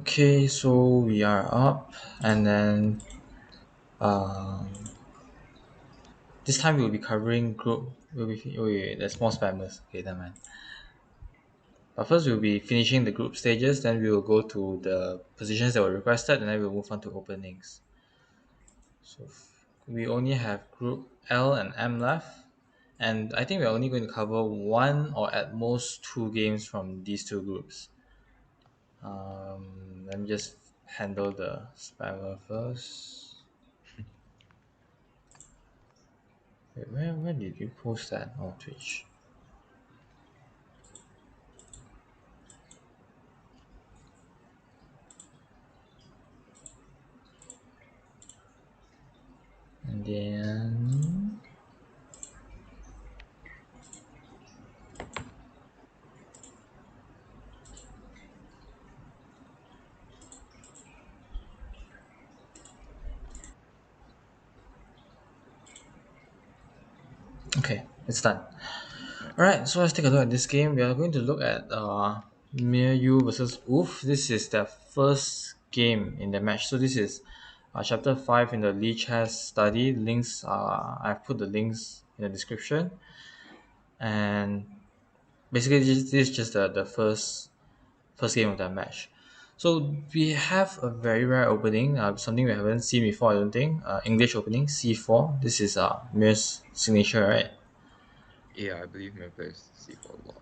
Okay, so we are up, and then um, this time we'll be covering group. Wait, there's more spammers. Okay, never mind. But first, we'll be finishing the group stages. Then we will go to the positions that were requested, and then we'll move on to openings. So we only have group L and M left, and I think we're only going to cover one or at most two games from these two groups. Let me just handle the spammer first. Wait, where did you post that? Oh, Twitch. And then okay, it's done. Alright, so let's take a look at this game. We are going to look at Miyu versus Oof. This is their first game in the match. So this is chapter 5 in the Lichess study. Links I've put the links in the description. And basically this is just the first game of that match. So we have a very rare opening, something we haven't seen before, I don't think. English opening, c4. This is Mir's signature, right? Yeah, I believe Mir plays C4 a lot.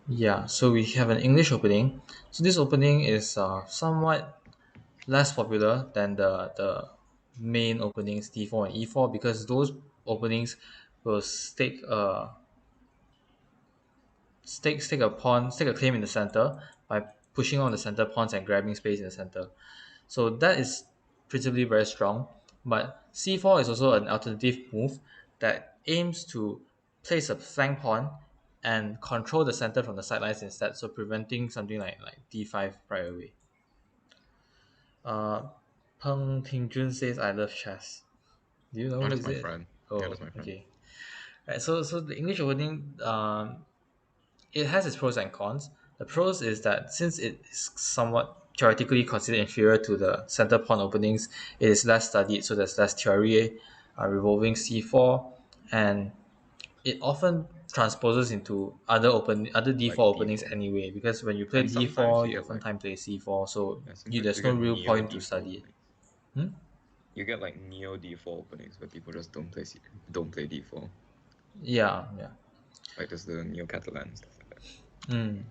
Yeah, so we have an English opening. So this opening is somewhat less popular than the main openings d4 and e4 because those openings will stake a claim in the center by pushing on the center pawns and grabbing space in the center. So that is principally very strong. But c4 is also an alternative move that aims to place a flank pawn and control the center from the sidelines instead, so preventing something like d5 right away. Uh, Peng Tingjun says, "I love chess." Do you know Oh, who that's is my it? friend. Yeah, Oh, that's my friend. okay. Right. So the English opening, it has its pros and cons. The pros is that since it is somewhat theoretically considered inferior to the center pawn openings, it is less studied, so there's less theory revolving c4, and it often transposes into other Like d4 openings D4. anyway. Because when you play And sometimes d4, you you get like oftentimes play c4, so sometimes you there's no get real neo point to D4 study it. openings. Hmm? You get like neo D4 openings where people just don't play D4. Yeah, yeah. Like there's the neo Catalan and stuff like that. Mm.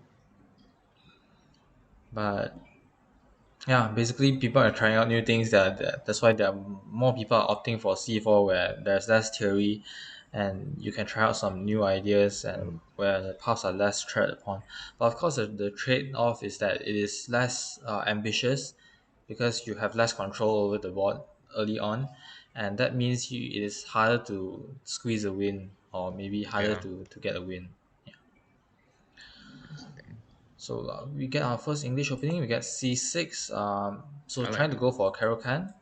But yeah, basically people are trying out new things. That's why there are more people are opting for C4 where there's less theory, and you can try out some new ideas and where the paths are less tread upon. But of course, the trade off is that it is less ambitious because you have less control over the board early on, and that means it is harder to squeeze a win or maybe harder Yeah, to get a win. that's the thing. So we get our first English opening. We get C6. So I like trying to that. go for a Caro-Kann.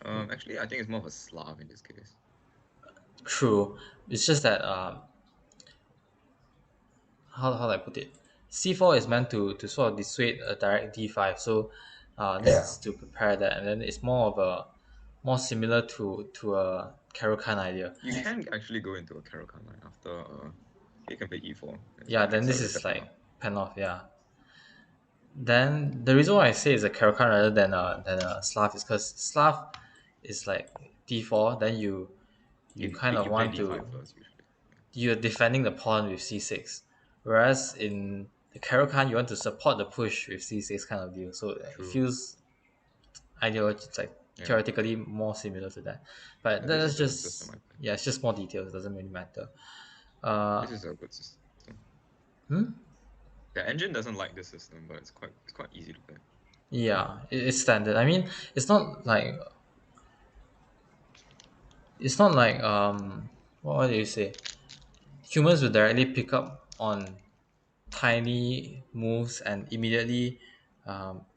Actually, I think it's more of a Slav in this case. True. It's just that how do I put it? C4 is meant to sort of dissuade a direct D5. So this is to prepare that, and then it's more similar to a Caro-Kann idea. You can actually go into a Caro-Kann line after you can play E4 Yeah. and Then this accelerate the is pen off. like pen off. Yeah. Then the reason why I say it's a Caro-Kann rather than a Slav is because Slav is like D4. Then you kind of You play want D5 to first usually. you're defending the pawn with c6, whereas in the Caro-Kann you want to support the push with c6 kind of deal. So it True. feels ideology it's like Yeah. theoretically more similar to that, but This that's is a good system, just I think. yeah, it's just more details. It doesn't really matter. This Uh, is a good system. hmm? The engine doesn't like this system, but it's quite easy to play. Yeah, it's standard. I mean, it's not like what do you say? Humans will directly pick up on tiny moves and immediately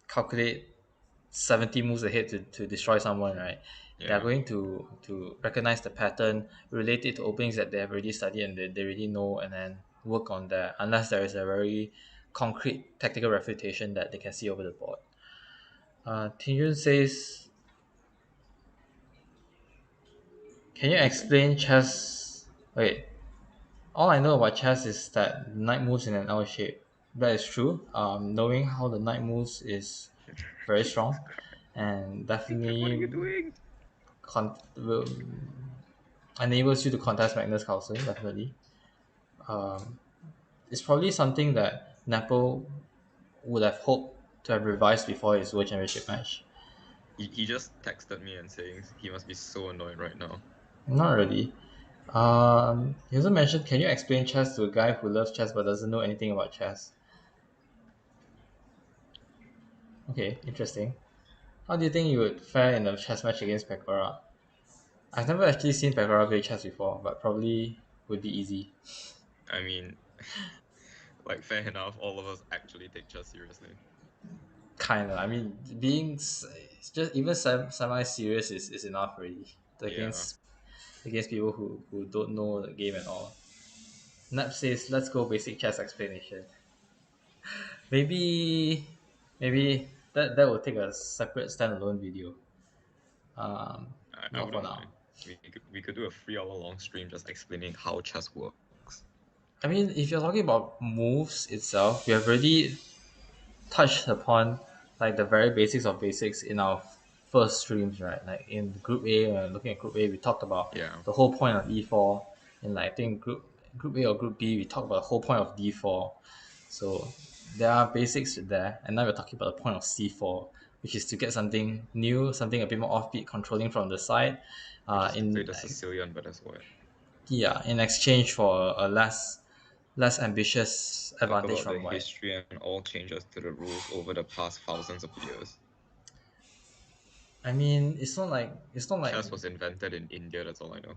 calculate 70 moves ahead to destroy someone, right? They are Yeah. going to recognize the pattern, relate it to openings that they have already studied and they already know, and then work on that. Unless there is a very concrete tactical refutation that they can see over the board. Tinjun says, "Can you What are you saying? explain chess?" Wait, all I know about chess is that knight moves in an L shape. That is true. Knowing how the knight moves is very Jesus strong, Christ. and What are you definitely doing? will enables you to contest Magnus Carlsen. Definitely, it's probably something that Nepo would have hoped to have revised before his World Championship match. He just texted me and saying he must be so annoyed right now. Not really. He also mentioned, can you explain chess to a guy who loves chess but doesn't know anything about chess? Okay, interesting. How do you think you would fare in a chess match against Pekora? I've never actually seen Pekora play chess before, but probably would be easy. I mean, like fair enough, all of us actually take chess seriously. Kinda. I mean, being it's just even semi serious is enough already Yeah, against people who don't know the game at all. Nap says, "Let's go basic chess explanation." Maybe that will take a separate standalone video. I Not for wouldn't now. mind. We could do a 3 hour long stream just explaining how chess works. I mean, if you're talking about moves itself, we have already touched upon like the very basics of basics in our first streams, right? Like in Group A, looking at Group A, we talked about Yeah, the whole point of E4. In like I think Group A or Group B, we talked about the whole point of D4. So there are basics there, and now we're talking about the point of C4, which is to get something new, something a bit more offbeat, controlling from the side. which is to play In the Sicilian, but that's what. Yeah, in exchange for a less ambitious Talk advantage about the from white. history and all changes to the rules over the past thousands of years. I mean, it's not like Chess was invented in India, that's all I know.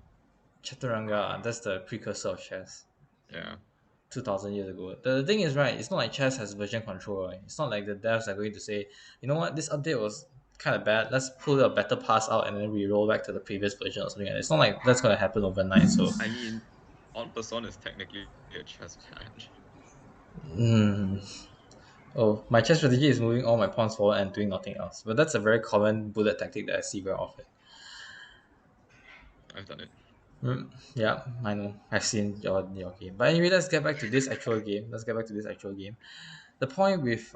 Chaturanga. That's the precursor of chess. Yeah. 2,000 years ago. The thing is, right, it's not like chess has version control, right? It's not like the devs are going to say, you know what, this update was kind of bad. Let's pull a better pass out and then we roll back to the previous version or something like that. It's not like that's going to happen overnight. So, I mean, En Person is technically a chess patch. oh, my chess strategy is moving all my pawns forward and doing nothing else. But that's a very common bullet tactic that I see very often. I've done it. Yeah, I know. I've seen your game. But anyway, let's get back to this actual game. Let's get back to this actual game. The point with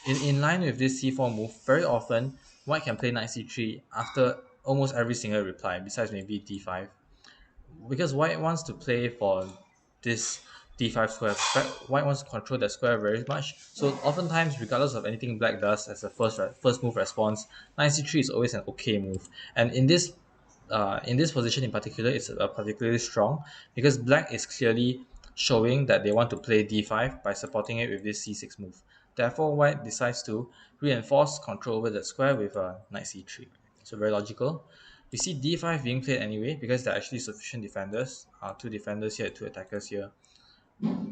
in line with this c4 move, very often white can play knight c3 after almost every single reply, besides maybe d5, because white wants to play for this d5 square. White wants to control that square very much. So oftentimes, regardless of anything black does as a first move response, knight c3 is always an okay move. And in this position in particular, it's particularly strong because black is clearly showing that they want to play d5 by supporting it with this c6 move. Therefore, white decides to reinforce control over the square with a knight c3. So very logical. We see d5 being played anyway because there are actually sufficient defenders. Two defenders here, two attackers here.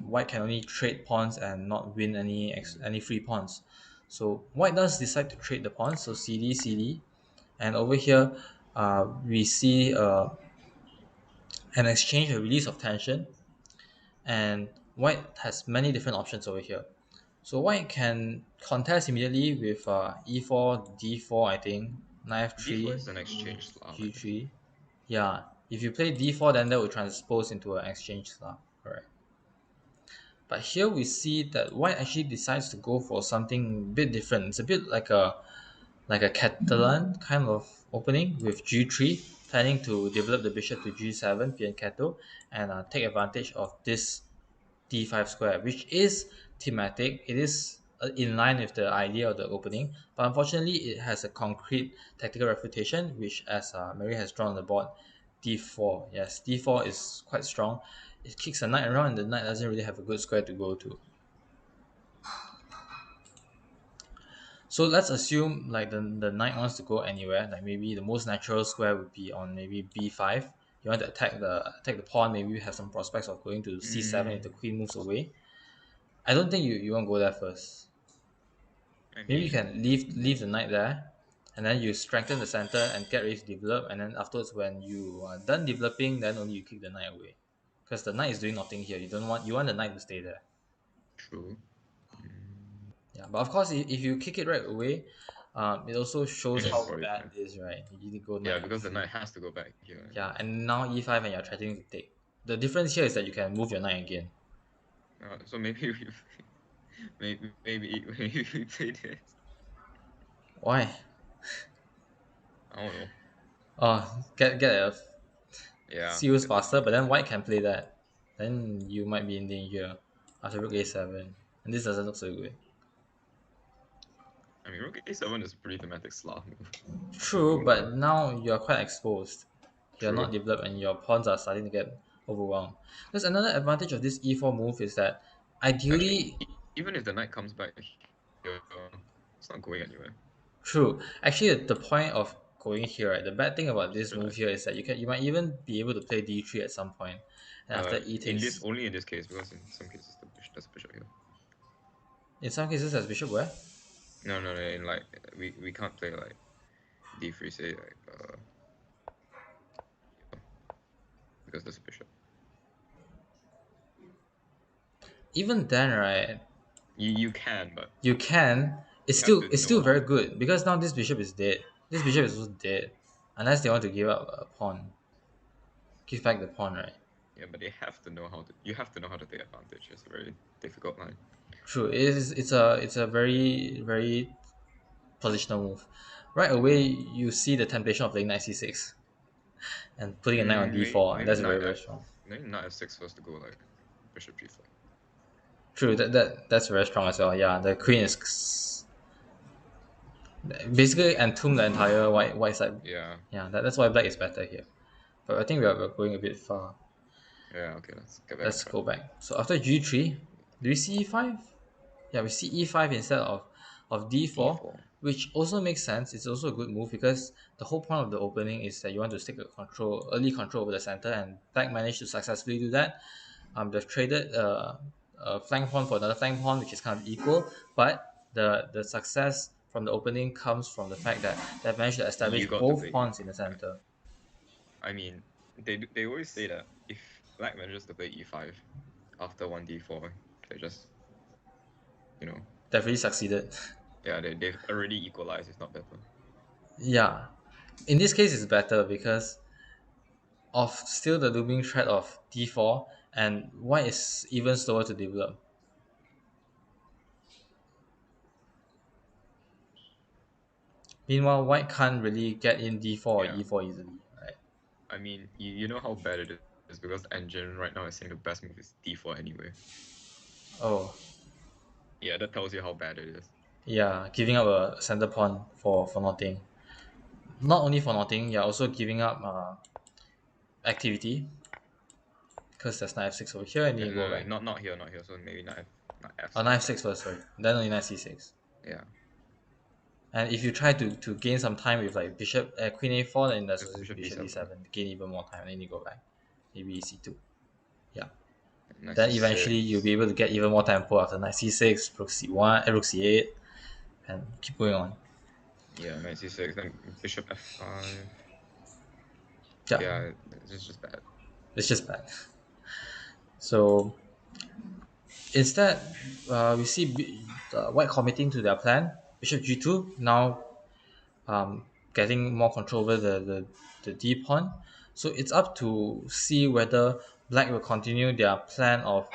White can only trade pawns and not win any free pawns. So white does decide to trade the pawns. So cd cd, and over here we see an exchange, a release of tension, and white has many different options over here. So white can contest immediately with e4, d4, I think, knight D4 f3, is an exchange Slav, I think. g3. Yeah, if you play d4, then that will transpose into an exchange slab. Correct. But here we see that white actually decides to go for something a bit different. It's a bit like a Catalan kind of opening with g3, planning to develop the bishop to g7, fianchetto, and take advantage of this d5 square, which is thematic. It is in line with the idea of the opening, but unfortunately, it has a concrete tactical refutation, which, as Mary has drawn on the board, d4. Yes, d4 is quite strong. It kicks a knight around, and the knight doesn't really have a good square to go to. So let's assume like the knight wants to go anywhere. Like maybe the most natural square would be on maybe b5. You want to attack the pawn. Maybe you have some prospects of going to c7 if the Mm, queen moves away. I don't think you want to go there first. I Maybe you mean, can leave the knight there, and then you strengthen the center and get ready to develop. And then afterwards, when you are done developing, then only you kick the knight away, because the knight is doing nothing here. You want the knight to stay there. true. Yeah, but of course, if you kick it right away, it also You shows need to how probably bad fine. it is, right? You need to go Yeah, knight because the knight f3. has to go back here. Yeah, and now e5 and you're threatening to take. The difference here is that you can move your knight again. So maybe we maybe we play this. Why? I don't know. Get a Yeah, seals get the faster, but then get white can play that. Then you might be in danger after rook a7, and this doesn't look so good. I mean, rook a7 is a pretty thematic Slav move. If you True, want to but like, now you're quite exposed. You're not true. developed, and your pawns are starting to get overwhelmed. Because another advantage of this e4 move is that Actually, ideally, even if the knight comes back here, it's not going anywhere. true. Actually, the point of going here, right? The bad thing about Just this feel move like here is that you might even be able to play d3 at some point, and after e in this takes. only in this case because in some cases there's a bishop here. In some cases, as bishop where? No. In like we can't play like d3 say like here, because there's a bishop. Even then, right? You can, but You can. It's you have still to it's know still how very to. good because now this bishop is dead. This bishop is also dead, unless they want to give up a pawn, give back the pawn, right? Yeah, but they have to know how to. You have to know how to take advantage. It's a very difficult line. True. It's a very positional move. Right away, you see the temptation of playing knight c6 and putting a knight on d4, and Maybe that's very knight very f. strong. Maybe knight f6 first to go like bishop g4. True. That's very strong as well. Yeah, the queen is basically entomb the entire white side. Yeah, Yeah, that's why black is better here. But I think we're going a bit far. yeah. Okay, let's get back on Let's track. go back. So after g3, do we see e5? Yeah, we see e5 instead of d4, d4. which also makes sense. It's also a good move because the whole point of the opening is that you want to take a early control over the center, and black managed to successfully do that. They've traded a flank pawn for another flank pawn, which is kind of equal, but the success from the opening comes from the fact that they've managed to establish You got to both play pawns in e4. the Right. center. I mean, they always say that if black manages to play e5 after one d4, they just you know They've really succeeded. yeah they've already equalized. It's not better. Yeah, in this case, it's better because of still the looming threat of d4, and white is even slower to develop. Meanwhile, white can't really get in d4 or Yeah. e4 easily, right? I mean, you know how bad it is because the engine right now is saying the best move is d4 anyway. Oh, Yeah, that tells you how bad it is. yeah, giving up a center pawn for nothing. Not only for nothing, you're also giving up activity because there's knight f6 over here and Yeah, you go no, back. not here, not here. So maybe not Oh, knight f6. f6 first, sorry. Then only knight c6. Yeah, And if you try to gain some time with like bishop, queen a4, then there's just also bishop bishop b7, e7 to gain even more time, and then you go back. Maybe c2. Yeah. knight Then eventually you'll be c6. able to get even more tempo after knight c6, rook c1, rook c8, and keep going on. Yeah, knight c6. Then bishop f5. Yeah, Yeah, it's just bad. it's just bad. So instead, we see white committing to their plan. Bishop g2 now getting more control over the d pawn. So it's up to see whether black will continue their plan of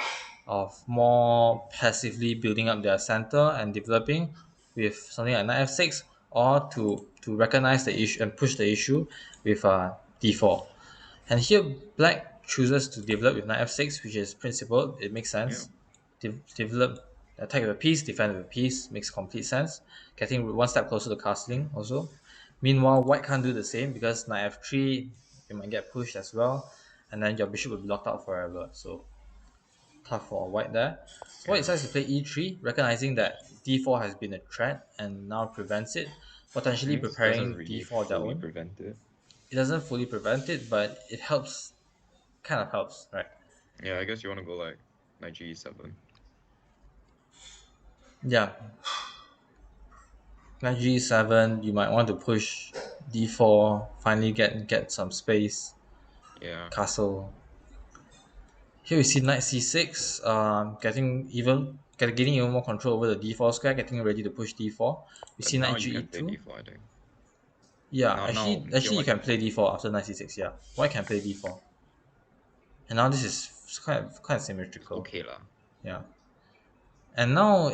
more passively building up their center and developing with something like knight f6, or to recognize the issue and push the issue with d4. And here black chooses to develop with knight f6, which is principled. It makes Yeah, sense. Develop, attack with a piece, defend with a piece, makes complete sense. Getting one step closer to castling also. Meanwhile, white can't do the same because knight f3, you might get pushed as well, and then your bishop will be locked out forever. So tough for white there. So white yeah. decides to play e3, recognizing that d4 has been a threat and now prevents it, potentially This doesn't preparing really d4 their fully own. prevent it. It doesn't fully prevent it, but it helps, kind of helps, right? Yeah, I guess you want to go like knight g7. Yeah, knight g7, you might want to push d4, finally get some space, Yeah, castle. Here we see knight c6, getting even getting even more control over the d4 square, getting ready to push d4. We But see now knight you can play g2. d4, I think. Yeah, Now actually you White can can play play. d4 after knight c6. Yeah, white can play d4, and now this is quite It's symmetrical. okay lah. Yeah, and now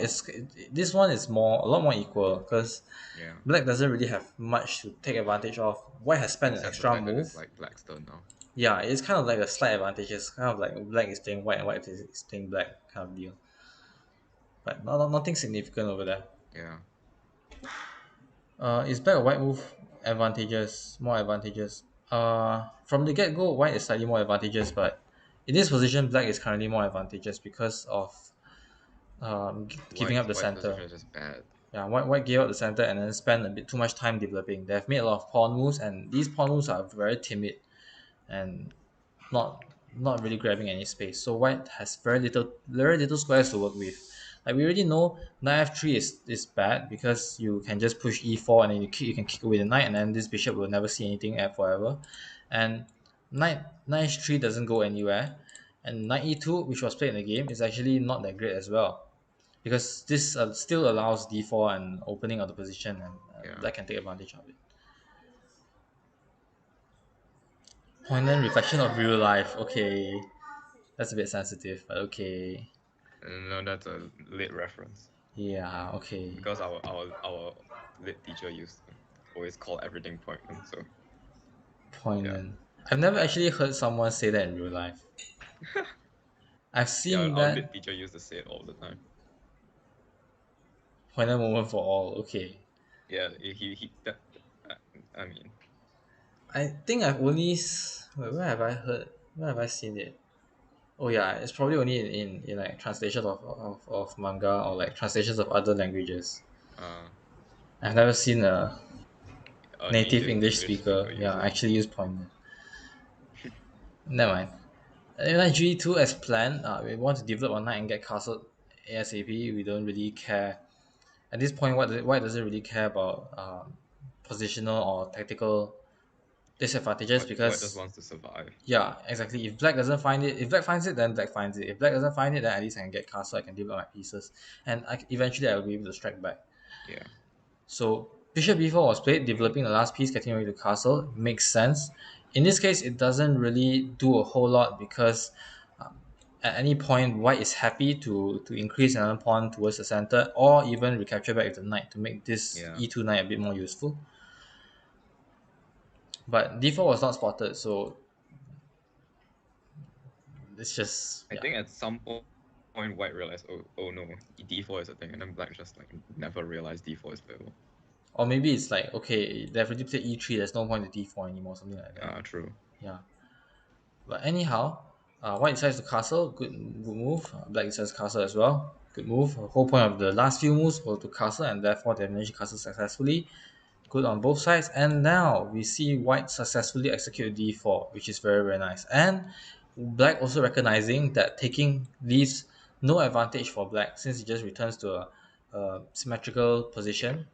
this one is a lot more equal because Yeah. black doesn't really have much to take advantage of. White has spent an Except the extra fact that it's move. like Black's turn now. Yeah, it's kind of like a slight advantage. It's kind of like black is playing white and white is playing black kind of deal. But nothing significant over there. Yeah. Is black or white move more advantageous? From the get go, white is slightly more advantageous, but in this position, black is currently more advantageous because of giving up the White's center. position is just bad. Yeah, white gave up the center and then spent a bit too much time developing. They have made a lot of pawn moves, and these pawn moves are very timid and not really grabbing any space. So white has very little squares to work with. Like we already know knight f3 is bad because you can just push e4 and then you can kick away the knight and then this bishop will never see anything f forever. And knight h3 doesn't go anywhere. And knight e2, which was played in the game, is actually not that great as well. Because this still allows d4 and opening of the position, and Yeah. black can take advantage of it. Poignant reflection of real life. Okay, that's a bit sensitive, but okay. And no, that's a lit reference. Yeah, okay. Because our lit teacher used to always call everything pointless. So yeah. Poignant. I've never actually heard someone say that in real life. I've Yeah, seen our lit that teacher used to say it all the time. poignant moment for all. Okay. Yeah, he that, I mean, I think I've only. Wait, where have I heard? Where have I seen it? Oh, yeah, it's probably only in like translations of manga or like translations of other languages. uh I've never seen a a native native English English speaker speaker, use yeah, it. actually use poignant. Never mind. Knight G2 as planned. We want to develop our knight and get castle ASAP. We don't really care at this point. White doesn't really care about positional or tactical disadvantages White just because wants to survive. yeah, exactly. If black finds it, then black finds it. If black doesn't find it, then at least I can get castle. I can develop my pieces, and eventually I will be able to strike back. Yeah. So bishop b4 was played, developing the last piece, getting ready to castle. Makes sense. In this case, it doesn't really do a whole lot because um, at any point, white is happy to increase another pawn towards the center or even recapture back with the knight to make this Yeah. e2 knight a bit more useful. But d4 was not spotted, so it's just, I yeah. think at some point White realized, oh no, D4 is a thing, and then Black just like never realized D4 is playable. Or maybe it's like, okay, they've already played e3, there's no point to d4 anymore, something like that. True. Yeah. But anyhow, white decides to castle. Good move. Black decides to castle as well. Good move. The whole point of the last few moves were to castle, and therefore they managed to castle successfully. Good on both sides. And now we see white successfully execute d4, which is very, very nice. And black also recognizing that taking leaves no advantage for black since it just returns to a symmetrical Yeah. position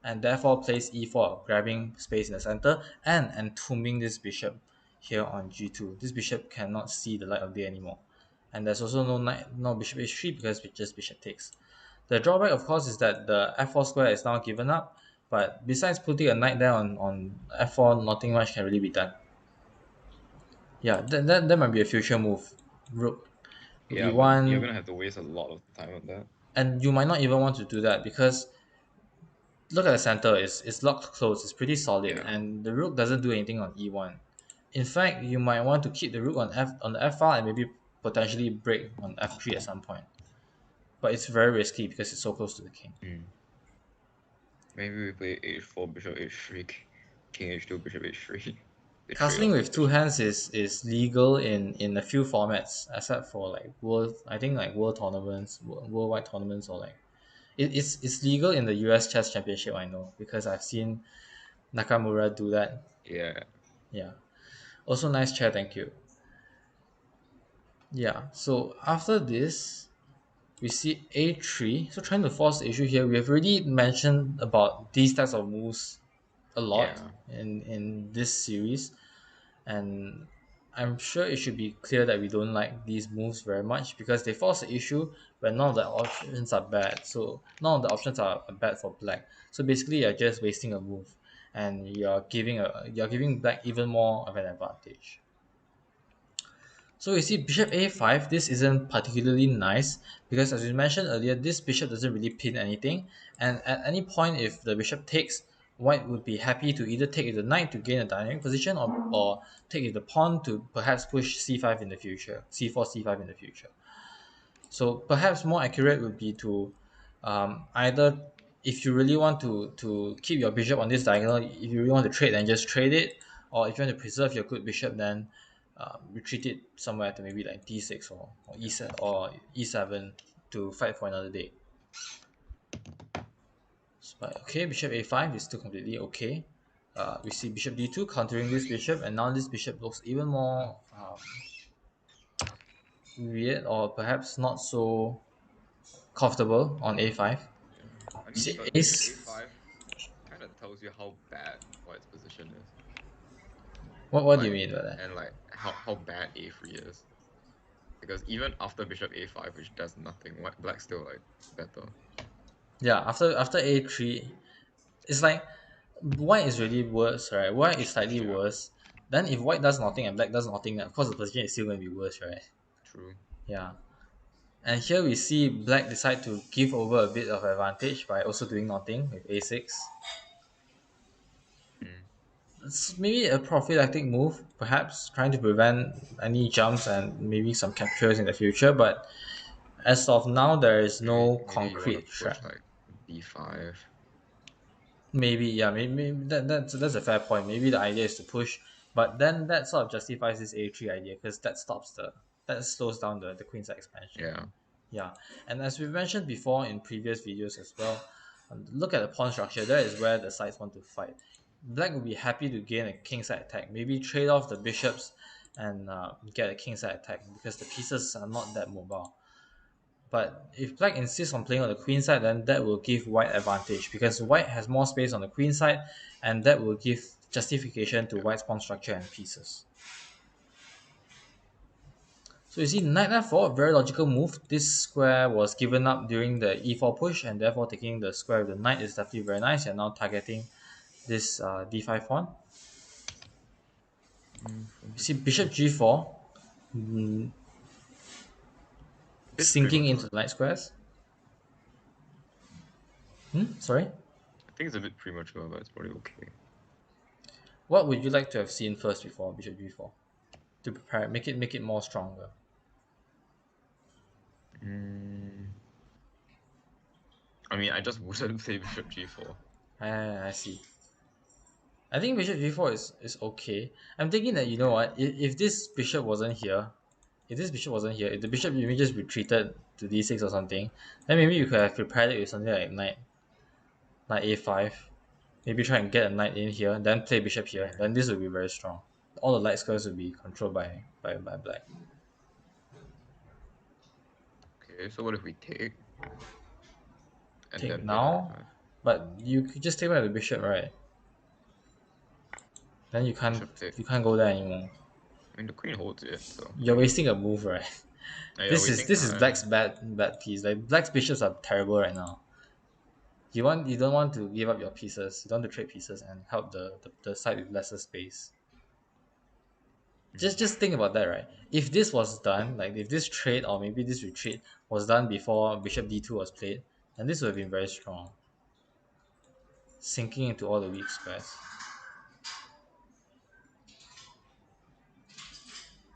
and therefore plays e4, grabbing space in the center and entombing this bishop here on g2. This bishop cannot see the light of day anymore. And there's also no bishop h3 because just bishop takes. The drawback, of course, is that the f4 square is now given up, but besides putting a knight there on f4, nothing much can really be done. Yeah, that might be a future move. Rook Yeah, but you're e1, gonna have to waste a lot of time on that. and you might not even want to do that because look at the center, it's locked close, it's pretty solid, Yeah. and the rook doesn't do anything on e1. In fact, you might want to keep the rook on the f file and maybe potentially break on f3 at some point. But it's very risky because it's so close to the king. Mm. Maybe we play h4, bishop h3, king h2, bishop h3. They trade Castling off with two position. hands is legal in a few formats, except for like world. I think like world tournaments, worldwide tournaments, or like it's legal in the U.S. Chess Championship. I know because I've seen Nakamura do that. Yeah. Yeah. Also, nice chair. Thank you. Yeah. So after this, we see a3. So trying to force the issue here. We have already mentioned about these types of moves a lot Yeah. in this series. And I'm sure it should be clear that we don't like these moves very much because they force the issue when none of the options are bad. So none of the options are bad for black. So basically, you're just wasting a move, and you're giving black even more of an advantage. So you see bishop a5, this isn't particularly nice because as we mentioned earlier, this bishop doesn't really pin anything, and at any point if the bishop takes, white would be happy to either take with the knight to gain a dynamic position, or take with the pawn to perhaps push c5 in the future, c4, c5 in the future. So perhaps more accurate would be to either, if you really want to keep your bishop on this diagonal, if you really want to trade, then just trade it, or if you want to preserve your good bishop, then retreat it somewhere to maybe like d6 or Yeah. e7 or e7 to fight for another day. But okay, bishop a5 is still completely okay. We see bishop d2 countering this bishop, and now this bishop looks even more weird, or perhaps not so comfortable on a5. Yeah. I You mean, see but bishop ace. a5 kind of tells you how bad white's position is. What do you Like, mean by that? and like how bad a3 is. Because even after bishop a5, which does nothing, black's still like better. Yeah, after a3, it's like white is really worse, right? White is slightly Yeah, worse. Then if white does nothing and black does nothing, of course the position is still going to be worse, right? true. Yeah. And here we see black decide to give over a bit of advantage by also doing nothing with a6. Mm. It's maybe a prophylactic move, perhaps trying to prevent any jumps and maybe some captures in the future. But as of now, there is Maybe no maybe you want to concrete threat. push like b5. Maybe, yeah, maybe that's a fair point. Maybe the idea is to push, but then that sort of justifies this a3 idea because that slows down the queen's expansion. Yeah, Yeah, and as we mentioned before in previous videos as well, look at the pawn structure. That is where the sides want to fight. Black would be happy to gain a kingside attack. Maybe trade off the bishops and get a kingside attack because the pieces are not that mobile. But if black insists on playing on the queen side, then that will give white advantage because white has more space on the queen side, and that will give justification to yeah. white's pawn structure and pieces. So you see, knight f4, very logical move. This square was given up during the e4 push, and therefore taking the square with the knight is definitely very nice. You're now targeting this d5 pawn. You see, bishop g4, Bit sinking into premature. the light squares. Sorry? I think it's a bit premature, but it's probably okay. What would you like to have seen first before bishop g4 to prepare, make it more stronger? Mm. I mean, I just wouldn't play bishop g4. I see. I think bishop g4 is okay. I'm thinking that you know Yeah, what, if this bishop wasn't here, if the bishop maybe just retreated to d6 or something, then maybe you could have prepared it with something like knight a5. Maybe try and get a knight in here, then play bishop here. yeah. Then this would be very strong. All the light squares will be controlled by black. Okay, so what if we take and Take then play knight now, f5? but you could just take back the bishop, right? Then Bishop take. you can't go there anymore. I mean, the queen holds it, so You're wasting a move, right? yeah, waiting. This is black's bad piece. Like black's bishops are terrible right now. You don't want to give up your pieces. You don't want to trade pieces and help the side with lesser space. Mm. Just think about that, right? If this was done, like if this trade or maybe this retreat was done before bishop d2 was played, then this would have been very strong, sinking into all the weak squares,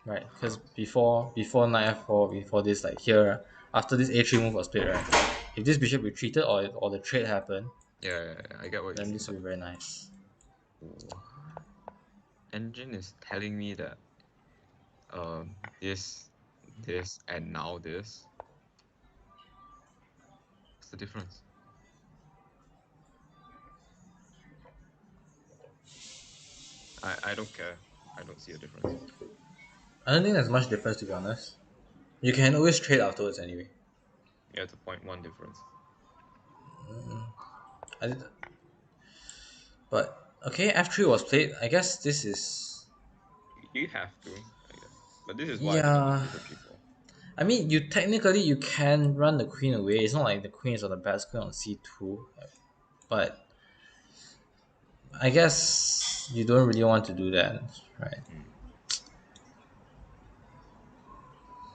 right? Because Sucks. before knight f4, before this, like here, after this a3 move was played, right? If this bishop retreated or the trade happened, Yeah, I get what you're then saying, this would but be very nice. oh, engine is telling me that this, this, and now this. What's the difference? I don't care. I don't see a difference. I don't think there's much difference to be honest. You can always trade afterwards anyway. Yeah, it's a 0.1 difference. I did, but okay, f3 was played. I guess You have to, I guess. But this is why I didn't use yeah, bishop g4. I mean, you can run the queen away. It's not like the queen is on the best queen on c2, but I guess you don't really want to do that, right? Mm.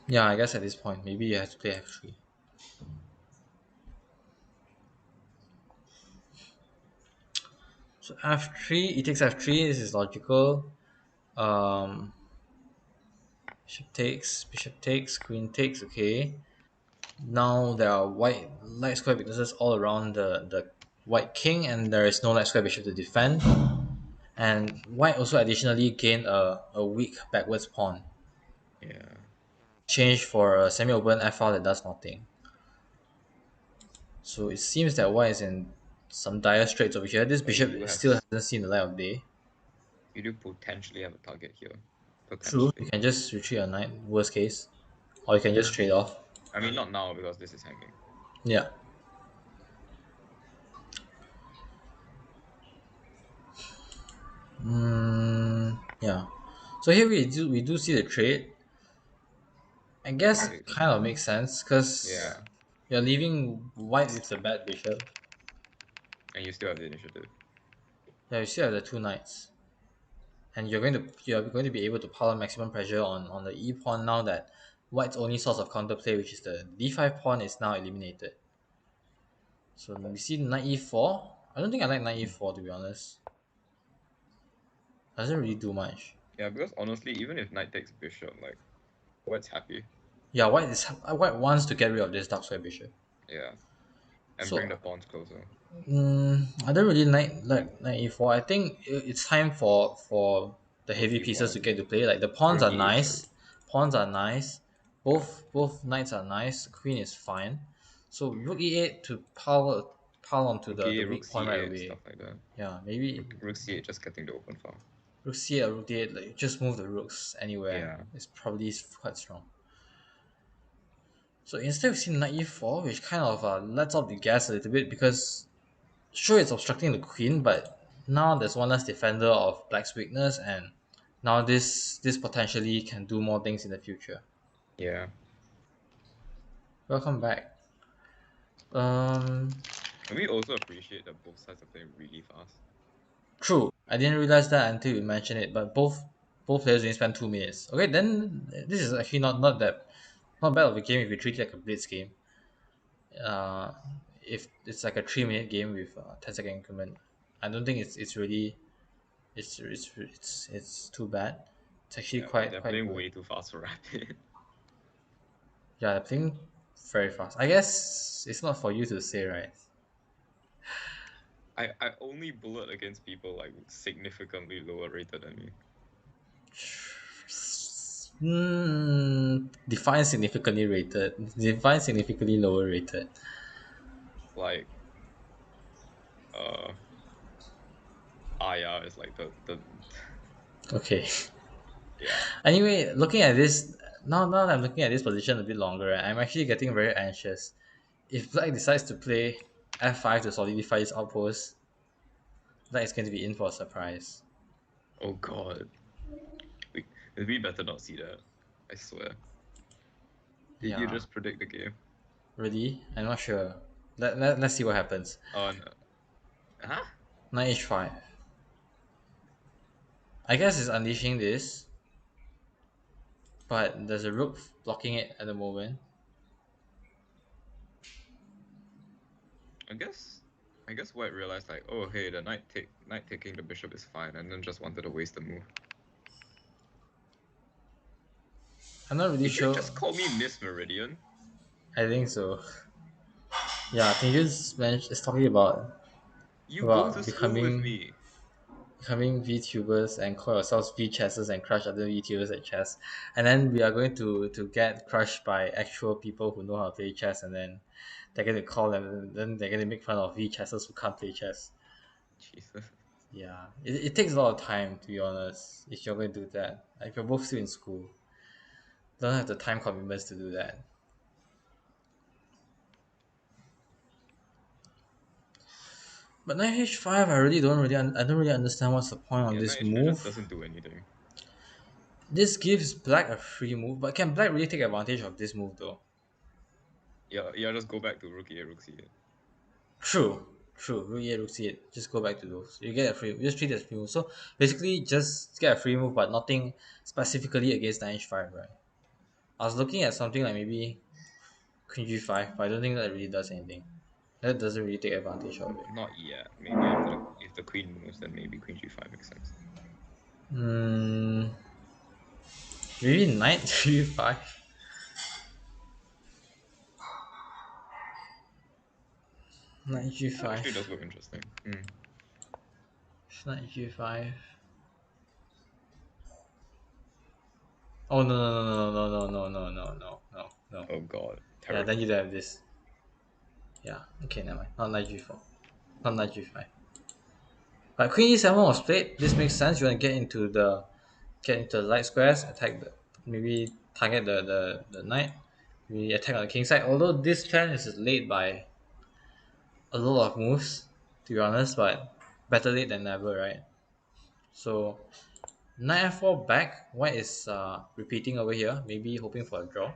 Yeah, I guess at this point, maybe you have to play f3. So f3, e takes f3. This is logical. Um, bishop takes, queen takes. Okay. Now there are white light square weaknesses all around the white king, and there is no light square bishop to defend. And white also additionally gained a weak backwards pawn. Yeah. Change for a semi-open f-file that does nothing. So it seems that white is in some dire straits over here. This But bishop still hasn't seen the light of day. you do potentially have a target here. True, you Potentially. can just retreat a knight, worst case. Or you can just trade off. I mean, not now because this is hanging. Yeah. Yeah. So here we do see the trade. I guess Like, kind of makes sense because yeah. you're leaving white with the bad bishop. And you still have the initiative. Yeah, you still have the two knights. And you're going to be able to pile on maximum pressure on the e pawn now that white's only source of counterplay, which is the d5 pawn, is now eliminated. So we see knight e4. I don't think I like knight e4 to be honest. Doesn't really do much. Yeah, because honestly, even if knight takes bishop, like, white's happy. Yeah, white wants to get rid of this dark square bishop. Yeah. And bring So the pawns closer. I don't really like knight e4. I think it's time for the Rook heavy pieces to e1. get to play. Like the pawns Rook are e8, sorry. nice, pawns are nice. Yeah. Both knights are nice. Queen is fine. So rook e8 to pile onto Rook the e8, rook weak pawn right c8, stuff away. like that. Yeah, maybe Rook c8 just getting the open file. rook c8 or rook d8. Like just move the rooks anywhere. Yeah. It's probably quite strong. So instead we see knight e4, which kind of lets off the gas a little bit because sure it's obstructing the queen, but now there's one less defender of black's weakness, and now this potentially can do more things in the future. Yeah. Welcome back. Um, And we also appreciate that both sides are playing really fast. true. I didn't realize that until you mentioned it, but both players only spent 2 minutes. Okay, then this is actually not bad of a game if you treat it like a blitz game. Uh, if it's like a 3 minute game with 10-second increment, I don't think it's really it's too bad. It's actually Yeah, but quite they're quite playing good. way too fast for rapid. Yeah, they're playing very fast. I guess it's not for you to say, right? I only bullet against people like significantly lower rated than me. Define significantly rated. Define significantly lower rated. Like uh Aya is like the Okay. yeah. Anyway, looking at this now that I'm looking at this position a bit longer, right, I'm actually getting very anxious. If Black decides to play f5 to solidify his outpost, Black is going to be in for a surprise. Oh god. We better not see that. I swear. Did you Yeah, just predict the game? really? I'm not sure. Let's see what happens. Oh no. Huh? Knight h5. I guess it's unleashing this, but there's a rook blocking it at the moment. I guess I guess White realized like, oh hey, the knight taking the bishop is fine, and then just wanted to waste the move. I'm not really Did you sure. just call me Miss Meridian? I think so. Yeah, Tinjun's is talking You go to about school with becoming me. VTubers and call yourselves VChessers and crush other VTubers at chess, and then we are going to get crushed by actual people who know how to play chess, and then they're going to call them, and then they're going to make fun of VChessers who can't play chess. Jesus. Yeah, it takes a lot of time to be honest. If you're going to do that, like, if you're both still in school, don't have the time commitments to do that. But knight h5, I don't really understand what's the point of Yeah, this knight h5 just move. doesn't do anything. This gives black a free move, but can black really take advantage of this move though? Yeah, yeah, just go back to rook a, rook c8. True, true. Rook E8, Rook C8. Just go back to those. You get a free. You just treat it as free move. So basically, just get a free move, but nothing specifically against knight h5, right? I was looking at something like maybe queen g5, but I don't think that really does anything. That doesn't really take advantage of it. Not yet. Maybe after if the queen moves, then maybe queen g5 makes sense. Hmm. Maybe knight g5. Knight That g5. actually does look interesting. Mm. Knight g5. Oh no. Oh god, Yeah, then you terrible. don't have this. Yeah. Okay, never mind. Not knight g4. Not knight g5. But queen e7 was played. This makes sense. You want to get into the light squares, attack the maybe target the knight, maybe attack on the king side. Although this plan is late by a lot of moves, to be honest, but better late than never, right? So knight f4 back. White is repeating over here, maybe hoping for a draw.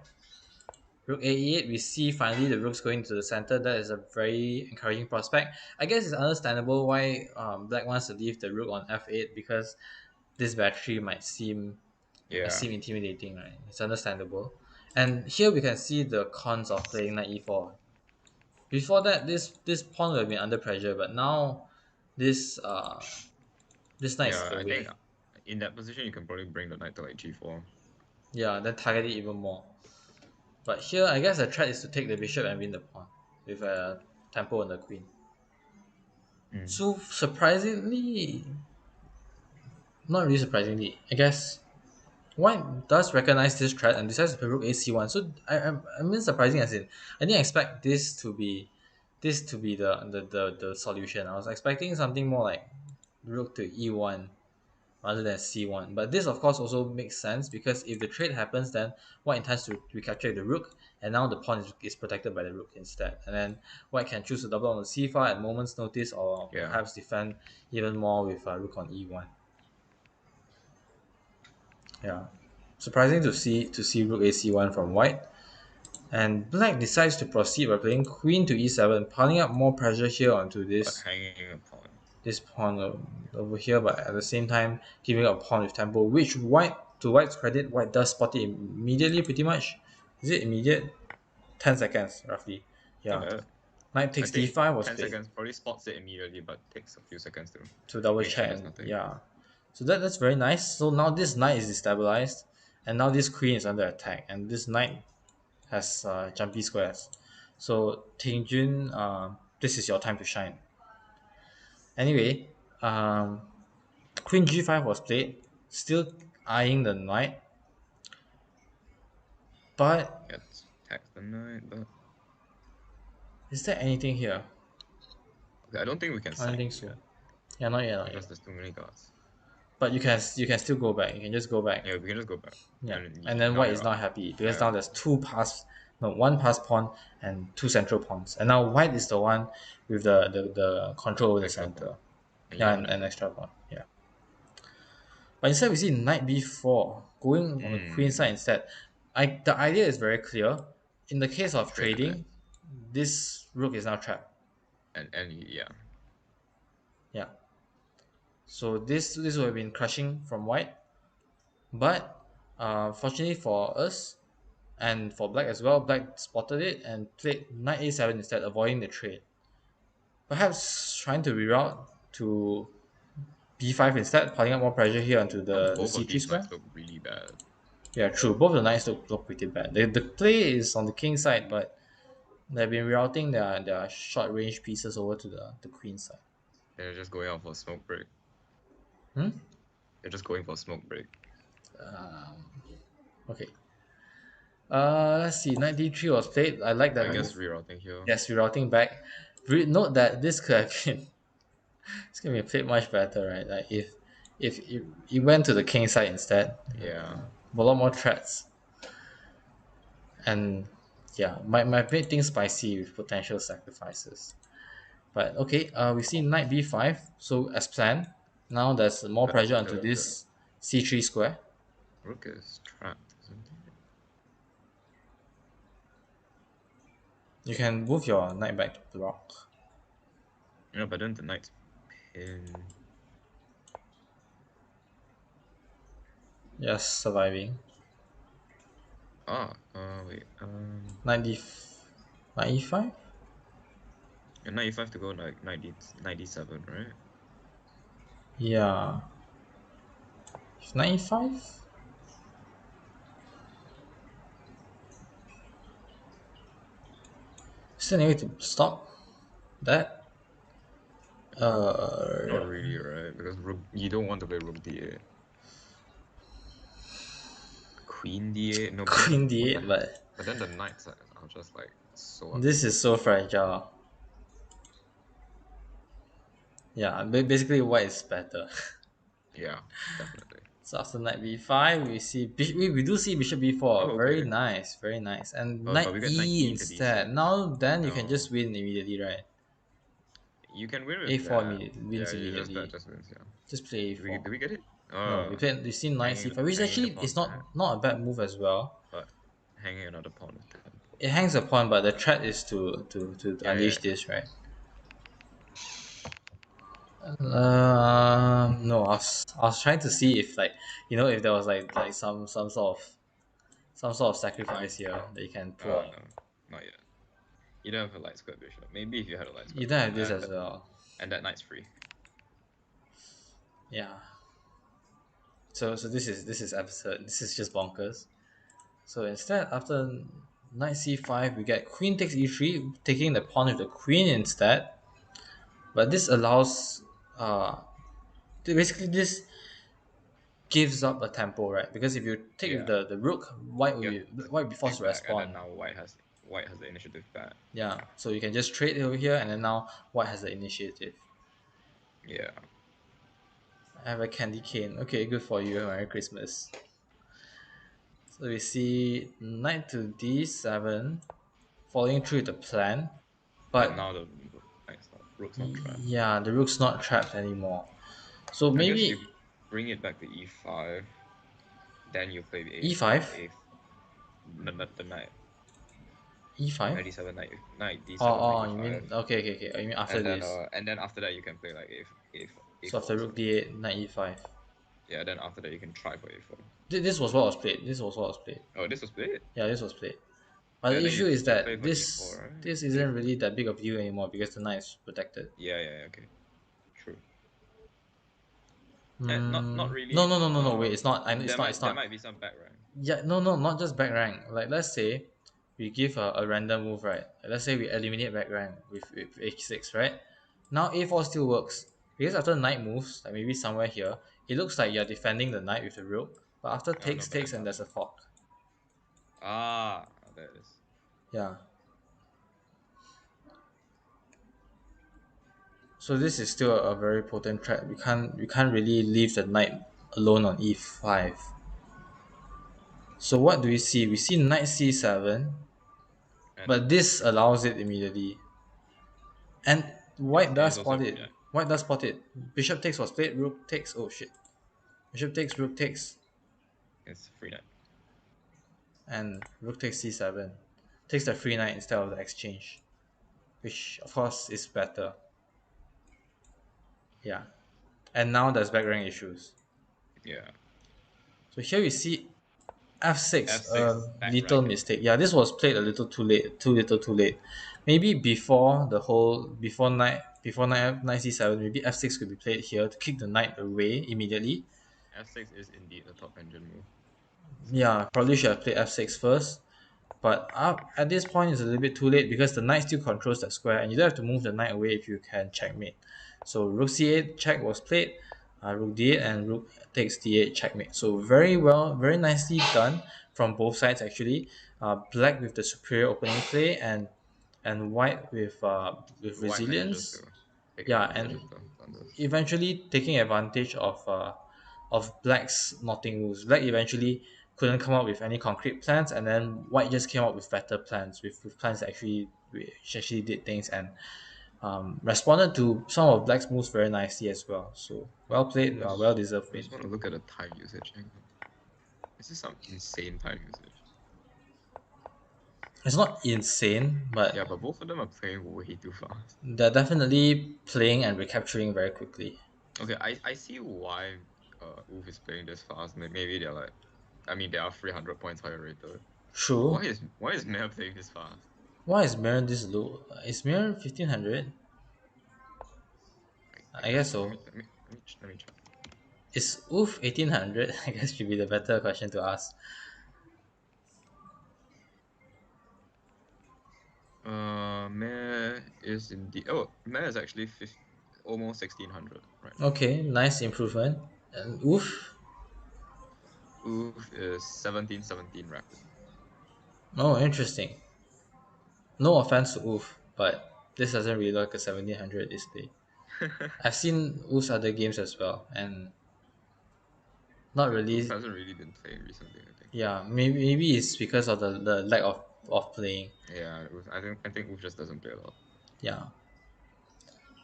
Rook a8, we see finally the rook's going to the center. That is a very encouraging prospect. I guess it's understandable why black wants to leave the rook on f8 because this battery might Yeah, seem intimidating, right? It's understandable. And here we can see the cons of playing knight e4. Before that, this pawn would have been under pressure, but now this this knight is yeah. I think away. in that position you can probably bring the knight to like g4. Yeah, then target it even more. But here, I guess the threat is to take the bishop and win the pawn with a tempo on the queen. Mm. So surprisingly, not really surprisingly, I guess White does recognize this threat and decides to play rook ac1. So I mean surprising as in I didn't expect this to be the solution. I was expecting something more like rook to e1 rather than c1. But this of course also makes sense because if the trade happens, then White intends to recapture the rook, and now the pawn is protected by the rook instead. And then White can choose to double on the c file at moment's notice, or Yeah, perhaps defend even more with rook on e1. Yeah, surprising to see rook ac1 from White. And Black decides to proceed by playing queen to e7, piling up more pressure here onto but this hanging a pawn. this pawn over here, but at the same time giving up a pawn with tempo, which White, to White's credit, White does spot it immediately pretty much. Is it immediate? 10 seconds roughly. Not Yeah. bad. Knight I takes think d5 was 10 played seconds probably spots it immediately, but takes a few seconds to to double make sure check, there's and nothing. yeah. So that's very nice. So now this knight is destabilized, and now this queen is under attack, and this knight has jumpy squares. So Tingjun, this is your time to shine. Anyway, Queen g5 was played, still eyeing the knight, but Yeah, tax the knight, but is there anything here? okay, I don't think we can I don't sack think so. yet Yeah, not yet, not because yet. there's too many guards. But you can still go back. You can just go back. Yeah, we can just go back. Yeah, And and then now white is you're up. not happy because Yeah, now there's one pass pawn and two central pawns, and now white is the one with the control over the extra pawn. center. And you Yeah, have and another. extra pawn. Yeah, but instead we see knight b4 going on the queen side Hmm. instead. The idea is very clear. In the case of Trade the knight. trading, this rook is now trapped. And yeah. Yeah. So this would have been crushing from white, but fortunately for us and for black as well, black spotted it and played knight a7 instead, avoiding the trade. Perhaps trying to reroute to b5 instead, piling up more pressure here onto Now the both of c3 these square. knights look really bad. Yeah, true. Both the knights look pretty bad. The play is on the king side, but they've been rerouting their short range pieces over to the queen side. They're just going out for a smoke break. Hmm? They're just going for a smoke break. Okay. Let's see. Knight d3 was played. I like I that guess move. rerouting here. Yes, rerouting back. Note that this could have been it's gonna be played much better, right? Like if you went to the king side instead, Yeah. a lot more threats, and yeah, might make things spicy with potential sacrifices. But okay, we see knight b5. So as planned, now there's more But pressure onto the this c3 square. Rook is trapped, isn't it? You can move your knight back to block. No, but then the knight's pinned. Yes, surviving. Wait. 90, 95? And knight e5 to go like 97, right? Yeah. 95? Is there any way to stop that? Not really, right? Because rook, you don't want to play rook d8. Queen d8. No, but then Queen what the d8, heck? but But then the knights are just like so this ugly. is so fragile. Yeah, basically white is better. Yeah, definitely. So after knight b5, we see we do see bishop b4. Oh, Very okay. nice, very nice. And But knight we get knight e e to instead. d6. Now then you can just No, win immediately, right? you can win with a4 that. immediately Yeah, wins yeah, just that immediately. just wins. Yeah. Just play Do a4. we get it? No, you see knight c5, which Hanging the actually pawn is back, not a bad move as well. but hanging another pawn with tempo. It hangs a pawn, but the threat is to Yeah, yeah. unleash this, right? No, I was trying to see if like if there was like some sort of sacrifice here that you can pull out. No, not yet. You don't have a light square bishop. Maybe if you had a light square You don't bishop, have this as well. and that knight's free. Yeah. So this is absurd. This is just bonkers. So instead, after knight c5, we get queen takes e3, taking the pawn with the queen instead. But this allows basically this gives up a tempo, right? Because if you take with Yeah, the rook, you have white will be to forced take to back, and then respond. now white has the initiative back. Yeah, so you can just trade over here, and then now white has the initiative. Yeah, I have a candy cane. Okay, good for you. Merry Christmas. So we see knight to d7, following through the plan, but but now the rook's not trapped. yeah, the rook's not trapped anymore. So I guess maybe you bring it back to e5, then you play e5, the knight e5. knight d7 knight d7 knight Oh, you e5, mean okay. You mean after this? and then after that you can play like So a4 after or rook something. d8, knight e5. Yeah, then after that you can try for a4. This was what was played. This was what was played. Oh, this was played. Yeah, this was played. But Yeah, the then issue is you play that for e4, right? this isn't a4. really that big of a deal anymore because the knight is protected. Yeah, yeah, yeah, okay, true. Not No, really. no. Wait, it's not. It's There not. It's there not. might be some back rank. Yeah, no, not just back rank. Like let's say we give a random move, right? Let's say we eliminate back rank with h6, right? Now a4 still works because after knight moves, like maybe somewhere here, it looks like you're defending the knight with the rook. But after Oh no, but takes then and there's a fork. there it is. Yeah. So this is still a very potent threat. We can't really leave the knight alone on e5. So what do we see? We see knight c7, And but this rook allows it immediately. And white it does is also spot it. yeah, White does spot it. Bishop takes was played. Rook takes. Oh shit. Bishop takes. Rook takes. it's free knight. And rook takes c7. Takes the free knight instead of the exchange, which of course is better. Yeah. And now there's back rank issues. Yeah, So here we see f6. f6 back Little rank it. mistake. Yeah, this was played a little too late. Too little, too late. Maybe before knight c7. Maybe f6 could be played here to kick the knight away immediately. f6 is indeed a top engine move. Yeah, probably should have played f6 first. But at this point, it's a little bit too late because the knight still controls that square, and you don't have to move the knight away if you can checkmate. So rook c8 check was played, rook d8 and rook takes d8 checkmate. So very well, very nicely done from both sides actually. Black with the superior opening play and white with White manages resilience. to take Yeah, advantage and of the blunders. eventually taking advantage of Black's knotting moves. Black eventually couldn't come up with any concrete plans, and then White just came up with better plans, with plans that which actually did things and responded to some of Black's moves very nicely as well. So well played, well deserved I win. just want to look at the time usage. Hang on. This is some insane time usage. It's not insane, Yeah, but but both of them are playing way too fast. they're definitely playing and recapturing very quickly. Okay, I see why Wolf is playing this fast. Maybe they're like, I mean, they are 300 points higher rated. But True. why is Mare playing this fast? Why is Mirror this low? Is Mirror 1500? I I guess guess so. Let me so. let me let me check. Is Oof 1800? I guess should be the better question to ask. Mare is indeed. Oh, Mare is actually almost 1600 right now. Okay, nice improvement. And Oof. Oof is 1717 rapid. Oh, interesting. No offense to Oof, but this doesn't really look like a 1700 display. I've seen Oof's other games as well, and not Yeah, Oof really. hasn't really been playing recently, I think. Yeah, maybe it's because of the lack of playing. Yeah, I think Oof just doesn't play a lot. Yeah.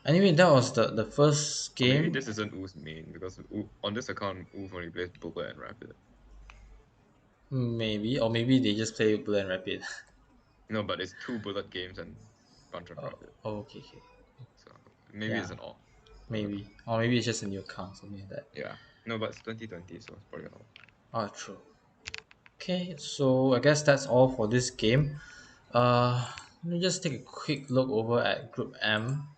Anyway, that was the first Or maybe game. this isn't Oof's main because on this account Oof only plays Bullet and Rapid. Maybe, or maybe they just play Blue and Rapid. No, but it's two Bullet games and bunch of Oh, Rapid. okay, okay. So maybe it's Yeah, an all. I don't know. maybe. Or maybe it's just a new account, something like that. Yeah. No, but it's 2020, so it's probably an all. Oh, true. Okay, so I guess that's all for this game. Let me just take a quick look over at Group M.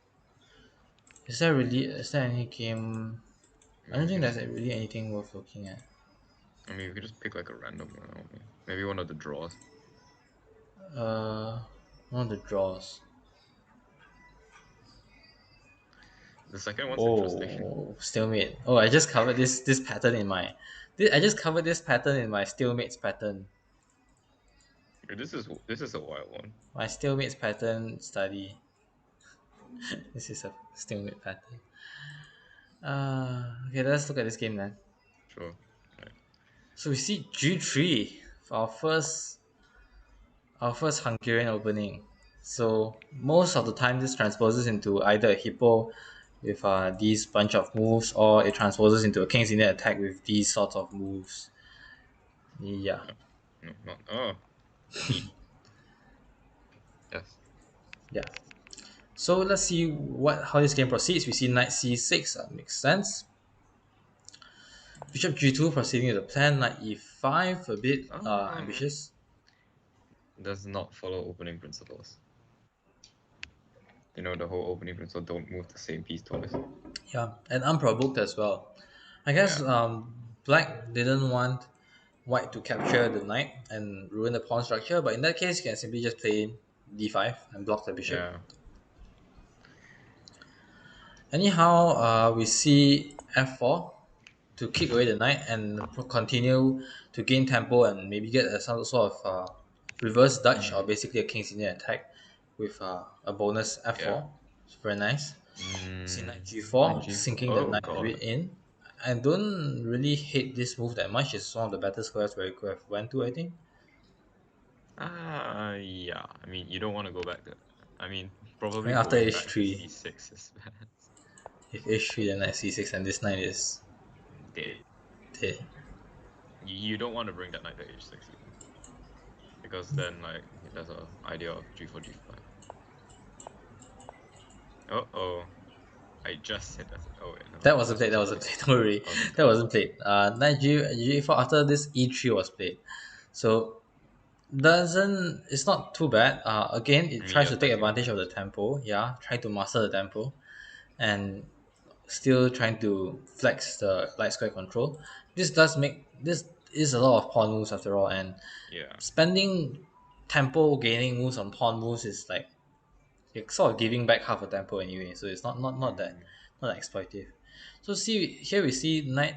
Is there any game? I I mean, don't we think can there's just. really anything worth looking at. We could just pick like a random one. I don't know. Maybe one of the draws. Uh, one of the draws. The second one's interesting. Oh, stalemate. Oh, I just covered this pattern in my. I just covered this pattern in my stalemates pattern. This is a wild one. My stalemates pattern study. This is a stalemate pattern. Okay, let's look at this game then. Sure. Right. So we see G3 for our first Hungarian opening. So most of the time, this transposes into either a hippo with these bunch of moves, or it transposes into a king's Indian attack with these sorts of moves. Yeah, No, no, not. Oh, neat. Yes. yeah. So let's see what how this game proceeds. We see knight c6, makes sense. Bishop g2 proceeding to the plan. Knight e5, a bit Um, ambitious. does not follow opening principles. The whole opening principle, don't move the same piece twice. Yeah, and unprovoked as well. I guess Yeah. black didn't want white to capture the knight and ruin the pawn structure, but in that case, you can simply just play d5 and block the bishop. Yeah. Anyhow, we see f4 to kick away the knight and continue to gain tempo and maybe get some sort of reverse Dutch, or Mm, basically a king's Indian attack with a bonus yeah. f4. It's very nice. See knight Knight g4, G4. sinking the Oh knight a bit god. in. I don't really hate this move that much. It's one of the better squares where you could have went to, I think. Yeah. I mean, you don't want to go back there. I mean, I mean, probably after going back to h3, C6 is bad. if h3 then knight c6 and this knight is Dead. dead. You don't want to bring that knight to H6 even. Because then, like, there's a idea of G4, G5. Oh. I just said that. Oh, wait, no. That wasn't This played. That wasn't wasn't played. played. Don't worry, I was that untitled. wasn't played. Knight g4 after this e3 was played, so doesn't it's not too bad. Again, I it mean, tries you're to take attacking the advantage of the pairs. tempo. Yeah, try to master the tempo, and still trying to flex the light square control. This is a lot of pawn moves after all, and Yeah. spending tempo gaining moves on pawn moves is like you're sort of giving back half a tempo anyway. So it's Mm, not that exploitive. So see here we see knight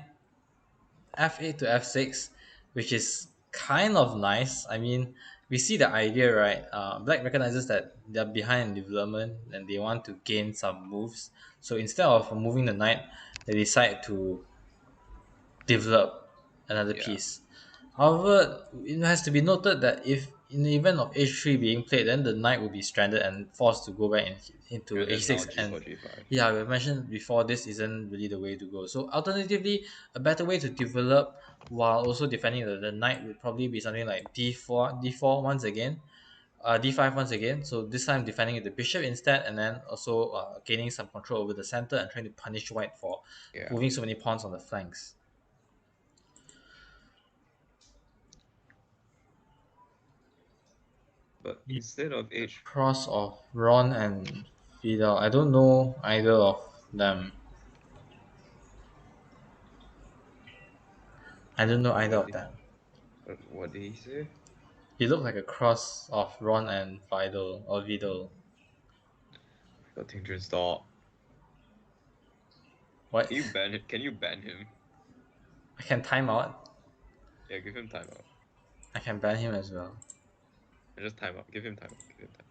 f8 to f6, which is kind of nice. I mean, we see the idea, right? Black recognizes that they're behind in development and they want to gain some moves. So instead of moving the knight, they decide to develop another yeah. piece. However, it has to be noted that if in the event of h3 being played, then the knight will be stranded and forced to go back into And then now h6. And G4, G5. yeah, we mentioned before, this isn't really the way to go. So alternatively, a better way to develop while also defending the knight would probably be something like d4 once again, d5 once again. So this time defending with the bishop instead, and then also gaining some control over the center and trying to punish white for Yeah. moving so many pawns on the flanks. But instead of H, Cross of Ron and Vidal. I don't know either of them. I don't know either what of did, them. what did he say? He looked like a cross of Ron and Vidal. Got Tington stop. What? Can you ban it? Can you ban him? I can time out. Yeah, give him timeout. I can ban him as well. And just timeout. Give him timeout. Give him time.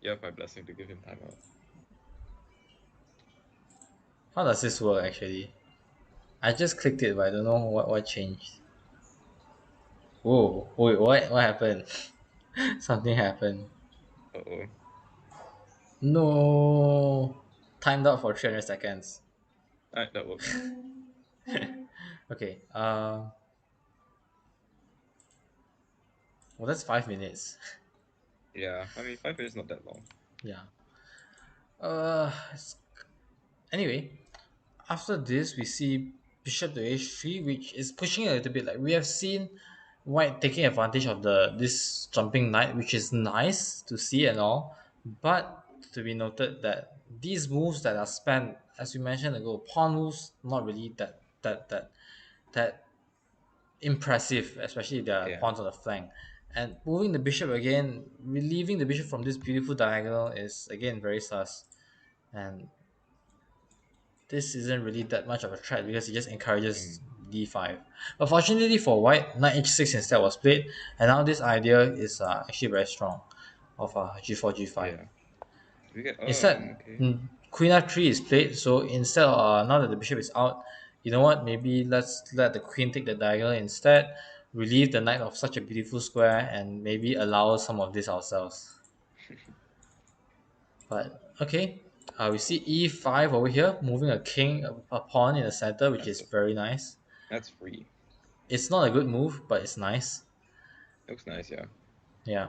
You have my blessing to give him timeout. How does this work actually? I just clicked it, but I don't know what changed. Whoa, wait, what happened? Something happened. Uh-oh. No, timed out for 300 seconds. Alright, that works. Okay. Well, that's 5 minutes. Yeah, I mean 5 minutes not that long. Yeah. Uh, Anyway, after this, we see bishop to h3, which is pushing a little bit. Like we have seen white taking advantage of the this jumping knight, which is nice to see and all. But to be noted that these moves that are spent, as we mentioned ago, pawn moves, not really that impressive, especially the Yeah. pawns on the flank. And moving the bishop again, relieving the bishop from this beautiful diagonal is again very sus. And this isn't really that much of a threat because it just encourages Mm, d5. But fortunately for white, knight h6 instead was played, and now this idea is actually very strong of g4 g5. yeah. Do we get Instead, okay. queen f3 is played. So instead of now that the bishop is out, you know what? Maybe let's let the queen take the diagonal instead, relieve the knight of such a beautiful square, and maybe allow some of this ourselves. But okay, we see e5 over here, moving a king, a pawn in the center, which That's is a, very nice. that's free. It's not a good move, but it's nice. Looks nice, yeah. Yeah.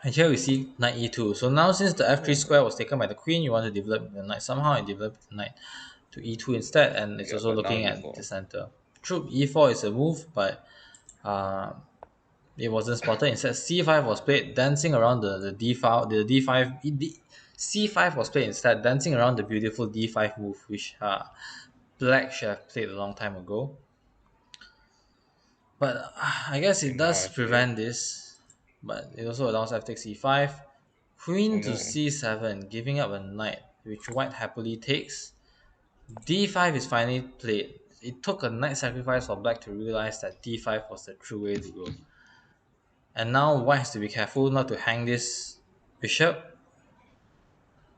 And here we see knight e2. So now since the f3 Oh. square was taken by the queen, you want to develop the knight somehow and develop the knight to e2 instead. And it's Yeah, also but now looking at the E4. center. True, e4 is a move, but uh, it wasn't spotted. Instead, c5 was played, dancing around the d5. The d5 c5 was played instead, dancing around the beautiful d5 move, which black should have played a long time ago. But I guess it And now does F8. prevent this. But it also allows f takes e5, Oh queen to no. c7, giving up a knight, which white happily takes. d5 is finally played. It took a knight sacrifice for black to realize that d5 was the true way to go. And now white has to be careful not to hang this bishop.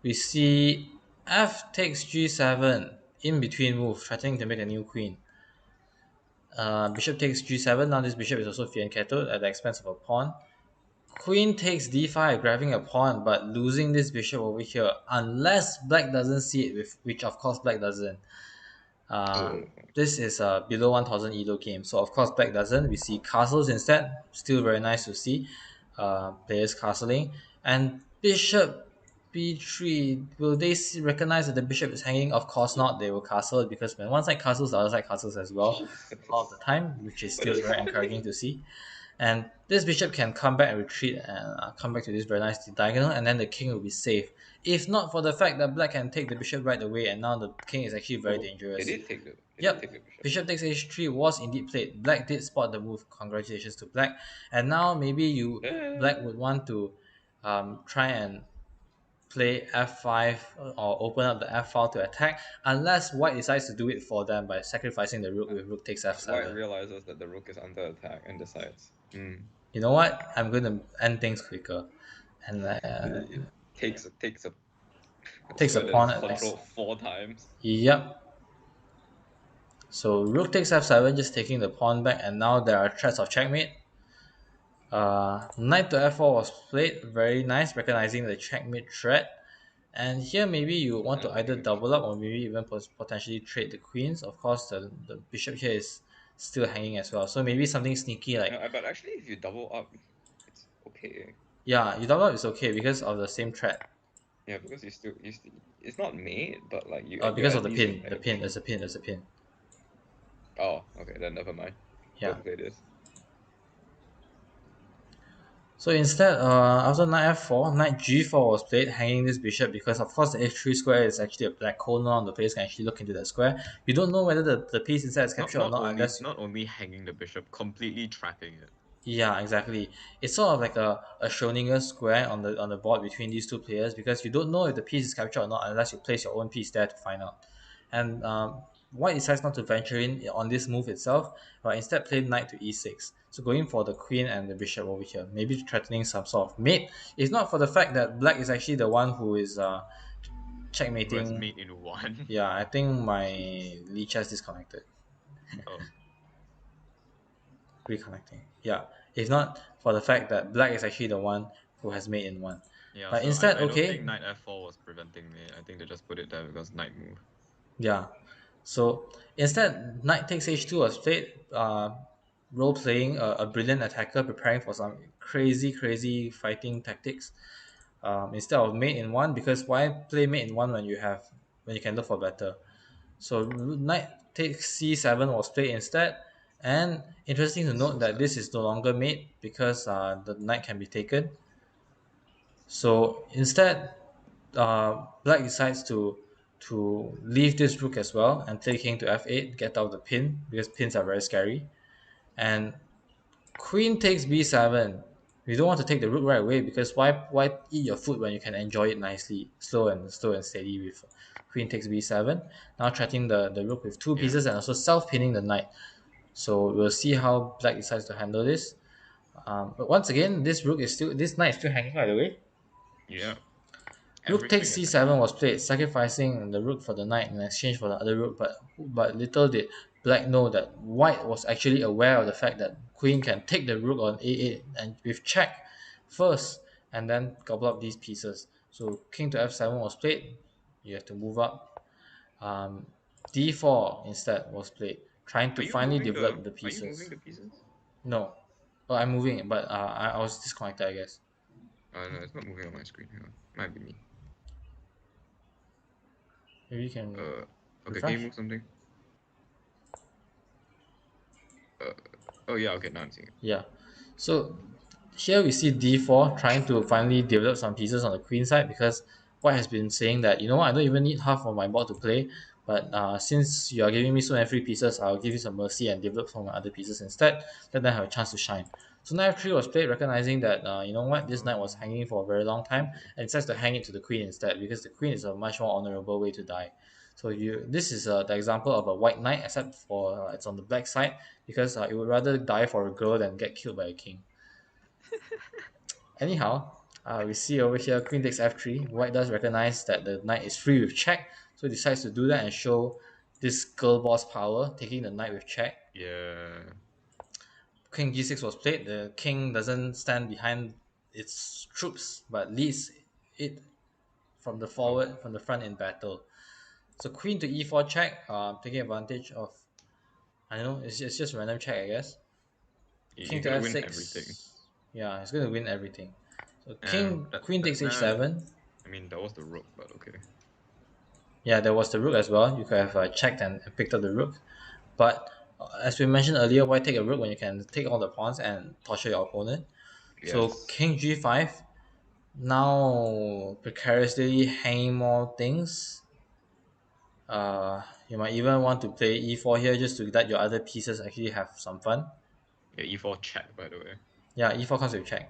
We see f takes g7, in between move, threatening to make a new queen. Bishop takes g7. Now this bishop is also fianchettoed at the expense of a pawn. Queen takes d5, grabbing a pawn, but losing this bishop over here, unless black doesn't see it, which of course black doesn't. Uh, Oh. this is a below 1000 elo game, so of course black doesn't. We see castles instead, still very nice to see. Players castling. And bishop b3, will they recognize that the bishop is hanging? Of course not, they will castle it because when one side castles, the other side castles as well, a lot of the Jesus. time, which is What still the very fuck? encouraging to see. And this bishop can come back and retreat and come back to this very nice diagonal, and then the king will be safe. If not for the fact that black can take the bishop right away, and now the king is actually very Oh, dangerous. it did take the Yep, bishop. bishop takes h3 was indeed played. Black did spot the move. Congratulations to black. And now maybe black Eh. would want to try and play f5 or open up the f file to attack, unless white decides to do it for them by sacrificing the rook with rook takes White f7. realizes that the rook is under attack and decides, You know what? I'm going to end things quicker. And it takes a takes a square that is pawn at controlled 4 times. Yep. So rook takes f7, just taking the pawn back, and now there are threats of checkmate. Knight to f4 was played, very nice, recognizing the checkmate threat. And here maybe you want to either Nothing double up actually. or maybe even potentially trade the queens. Of course, the bishop here is still hanging as well. So maybe something sneaky like, But actually, if you double up, it's okay. yeah, you double up is okay because of the same threat. Yeah, because you still it's not made, but like you're Because at of least the at a pin, pin. there's a pin, there's a pin. Oh, okay, then never mind. Yeah. Don't play this. So instead, after knight f4, knight g4 was played, hanging this bishop because of course the h3 square is actually a black hole now. The players can actually look into that square. You don't know whether the piece inside is Not captured or not not only unless not only hanging the bishop, completely trapping it. yeah, exactly. It's sort of like a Schrodinger square on the board between these two players because you don't know if the piece is captured or not unless you place your own piece there to find out. And White decides not to venture in on this move itself, but instead play knight to e6. So going for the queen and the bishop over here, maybe threatening some sort of mate. It's not for the fact that black is actually the one who is Who has checkmating. made in one? Yeah, I think my Jesus. Lichess disconnected. Oh, Reconnecting. Yeah, it's not for the fact that black is actually the one who has made in one, yeah. but So instead, I don't think okay, knight f4 was preventing me. I think they just put it there because knight move. yeah. So instead, knight takes h2 was played, role playing a brilliant attacker preparing for some crazy fighting tactics. Instead of mate in one, because why play mate in one when you can look for better? So knight takes c7 was played instead. And interesting to This is note so that sad. this is no longer mate because the knight can be taken. So instead, black decides to leave this rook as well and play king to f8, get out of the pin because pins are very scary. And queen takes b7. You don't want to take the rook right away because why eat your food when you can enjoy it nicely, slow and steady with queen takes b7. Now threatening the rook with two Yeah, pieces and also self pinning the knight. So we'll see how black decides to handle this. But once again, this knight is still hanging by the way. yeah. Rook takes Everything is c7 hanging. was played, sacrificing the rook for the knight in exchange for the other rook, but little did black know that white was actually aware of the fact that queen can take the rook on a8 and with check first and then gobble up these pieces. So king to f7 was played, you have to move up. D4 instead was played, trying to finally develop the Are you moving pieces. the pieces? No, well, I'm moving it, but I was disconnected, I guess. No, it's not moving on my screen. Hang on. Might be me. Maybe you can Uh, okay, can you refresh. move something? Uh, oh yeah, okay, now I'm seeing it. Yeah. So here we see d4 trying to finally develop some pieces on the queen side because white has been saying that, you know what, I don't even need half of my board to play, but since you are giving me so many free pieces, I'll give you some mercy and develop some of my other pieces instead. Let them have a chance to shine. So knight f3 was played, recognizing that, you know what, this knight was Oh, hanging for a very long time okay. and decides to hang it to the queen instead because the queen is a much more honorable way to die. So this is the example of a white knight, except for it's on the black side because it would rather die for a girl than get killed by a king. Anyhow, we see over here queen takes f3. White does recognize that the knight is free with check, so he decides to do that and show this girl boss power, taking the knight with check. Yeah, King g6 was played. The king doesn't stand behind its troops, but leads it oh, from the front in battle. So queen to e4 check, taking advantage of, I don't know, it's just random check, I guess. King you're to gonna win everything. f6. Yeah, he's gonna win everything. So And queen takes nah, h7. I mean, that was the rook, but okay. Yeah, there was the rook as well. You could have checked and picked up the rook. But as we mentioned earlier, why take a rook when you can take all the pawns and torture your opponent? So Yes. king g5, now precariously hanging more things. You might even want to play e4 here just to let your other pieces actually have some fun. Yeah, e4 check, by the way. Yeah, e4 comes with check.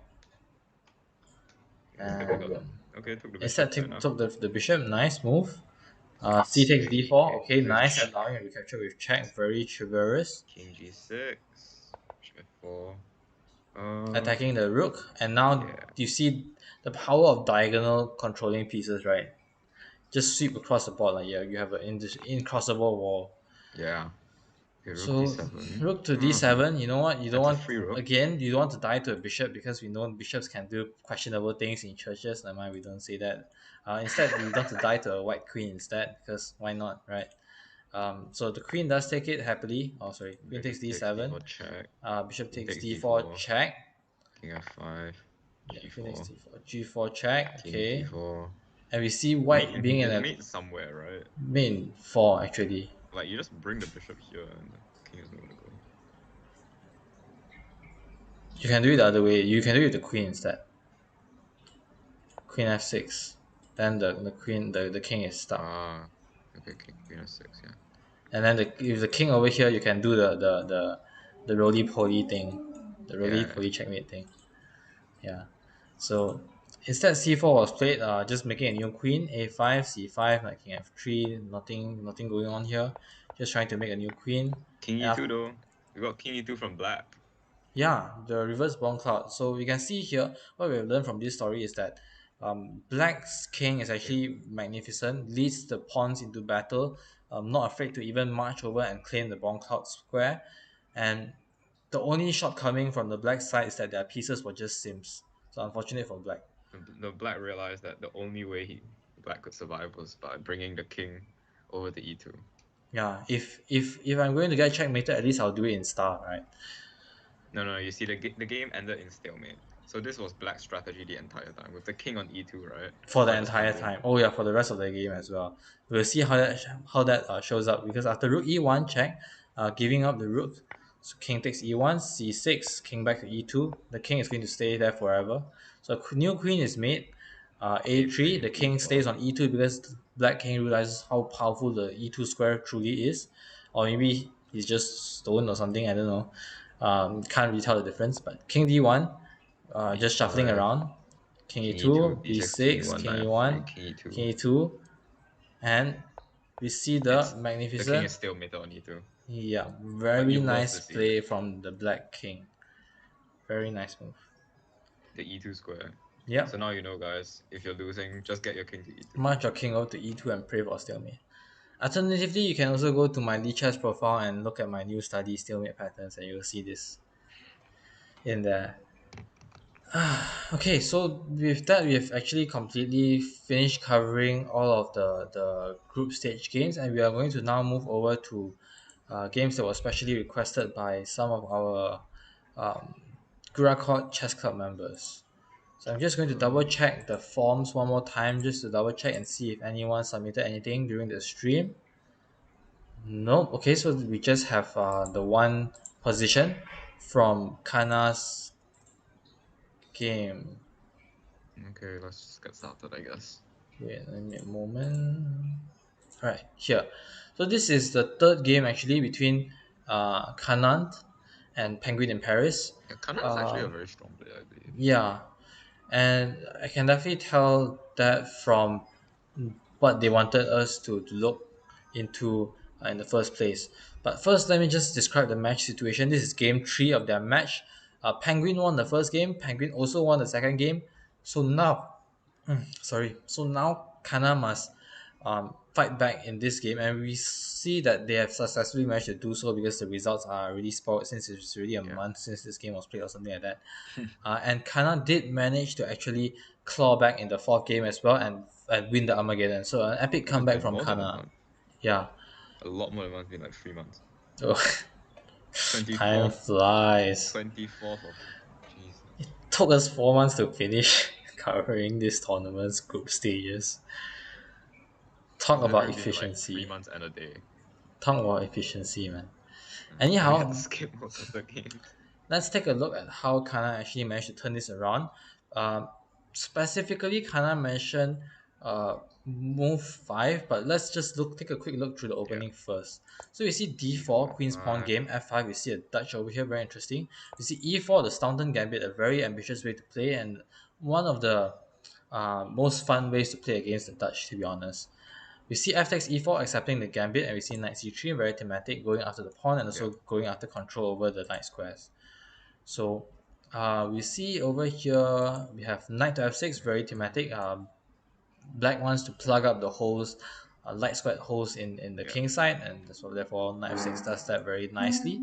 Okay, we got... And Okay, took the instead bishop, fair enough. took the bishop, nice move. C takes d4, Okay, okay, with nice, check. allowing a recapture with check, very chivalrous. King g6. Bishop f4. Attacking the rook, and now Yeah. you see the power of diagonal controlling pieces, right? Just sweep across the board like, yeah, you have an incrossable wall. Yeah. Okay, rook So d7. rook to d7. You know what? You don't That's a want free rook. again. You don't want to die to a bishop because we know bishops can do questionable things in churches. Never mind, we don't say that. Instead, you want to die to a white queen instead because why not, right? So the queen does take it happily. Oh, sorry, queen takes Bishop takes d7. d4 check. Bishop King takes takes d4 d4. check. King f5. Yeah, queen takes g4. d4. g4 check. King Okay, d4. and we see white being in a Mate somewhere, right? main four actually. Like you just bring the bishop here and the king is nowhere to go. You can do it the other way. You can do it with the queen instead. Queen f6. Then the queen the king is stuck. Ah, okay, king queen f6, yeah. And then if the king over here, you can do the roly poly thing, the roly Yeah, poly checkmate thing. Yeah. So instead c4 was played, just making a new queen, a5, c5, like king f3, nothing going on here. Just trying to make a new queen. king And e2 though. We got king e2 from black. yeah, the reverse bomb cloud. So we can see here what we've learned from this story is that Black's king is Okay. actually magnificent, leads the pawns into battle, not afraid to even march over and claim the bomb cloud square. And the only shortcoming from the black side is that their pieces were just sims. So unfortunate for black. The black realized that the only way black could survive was by bringing the king over to e2. Yeah, if I'm going to get checkmated, at least I'll do it in star, right? No, no, you see the game ended in stalemate. So this was black's strategy the entire time with the king on e2, right? For the White was entire handling. time. Oh yeah, for the rest of the game as well. We'll see how that shows up because after rook e1 check, giving up the rook, so king takes e1, c6, king back to e2. The king is going to stay there forever. So a new queen is made. A3, the a3, king stays e4. on e2 because the black king realizes how powerful the e2 square truly is, or maybe he's just stoned or something. I don't know. Can't really tell the difference. But king d1, just shuffling e5, around. King king e2, e2, d6, king b6, e1, king knight f3, e1, king e2. king e2, and we see the It's the king is magnificent, stalemated on e2. yeah, But very you love nice to see it. play from the black king. Very nice move. The e2 square. So Yep, now you know, guys, if you're losing, just get your king to e2. march your king over to e2 and pray for stalemate. Alternatively, you can also go to my Lichess profile and look at my new study stalemate patterns, and you'll see this in there. Okay, so with that, we have actually completely finished covering all of the group stage games, and we are going to now move over to games that were specially requested by some of our Gurakot Chess Club members. So I'm just going to double Sure. check the forms one more time just to double check and see if anyone submitted anything during the stream. Nope. Okay, so we just have the one position from Kana's game. Okay, let's just get started, I guess. Wait, let me a moment. Right here. So this is the third game actually between Kanant and Penguin in Paris. Yeah, Kana is actually a Um, very strong player, I believe. yeah, and I can definitely tell that from what they wanted us to look into in the first place. But first, let me just describe the match situation. This is game three of their match. Penguin won the first game. Penguin also won the second game. So now, sorry. So now Kana must fight back in this game, and we see that they have successfully managed to do so because the results are really spoiled since it's already a Yeah. month since this game was played or something like that. And Kana did manage to actually claw back in the fourth game as well and win the Armageddon. So an epic Oh, it's comeback been from more than a Kana. month. Yeah. A lot more than a month, been like 3 months. Oh, time 24th, flies. 24th of Jesus. Took us 4 months to finish covering this tournament's group stages. Talk It's about literally been like three efficiency. months and a day. Talk about efficiency, man. And we had to Anyhow, skip most of the games. let's take a look at how Kana actually managed to turn this around. Um, Specifically, Kana mentioned move 5, but let's just take a quick look through the Yeah. opening first. So you see d4, D4. queen's pawn game, f5, we see a Dutch over here, very interesting. You see e4, the Staunton Gambit, a very ambitious way to play, and one of the most fun ways to play against the Dutch, to be honest. We see f takes e4 accepting the gambit, and we see knight c3, very thematic, going after the pawn and Yeah. also going after control over the knight squares. So we see over here we have knight to f6, very thematic. Black wants to plug up the holes light squared holes in the Yeah. king side, and so therefore knight f6 does that very nicely.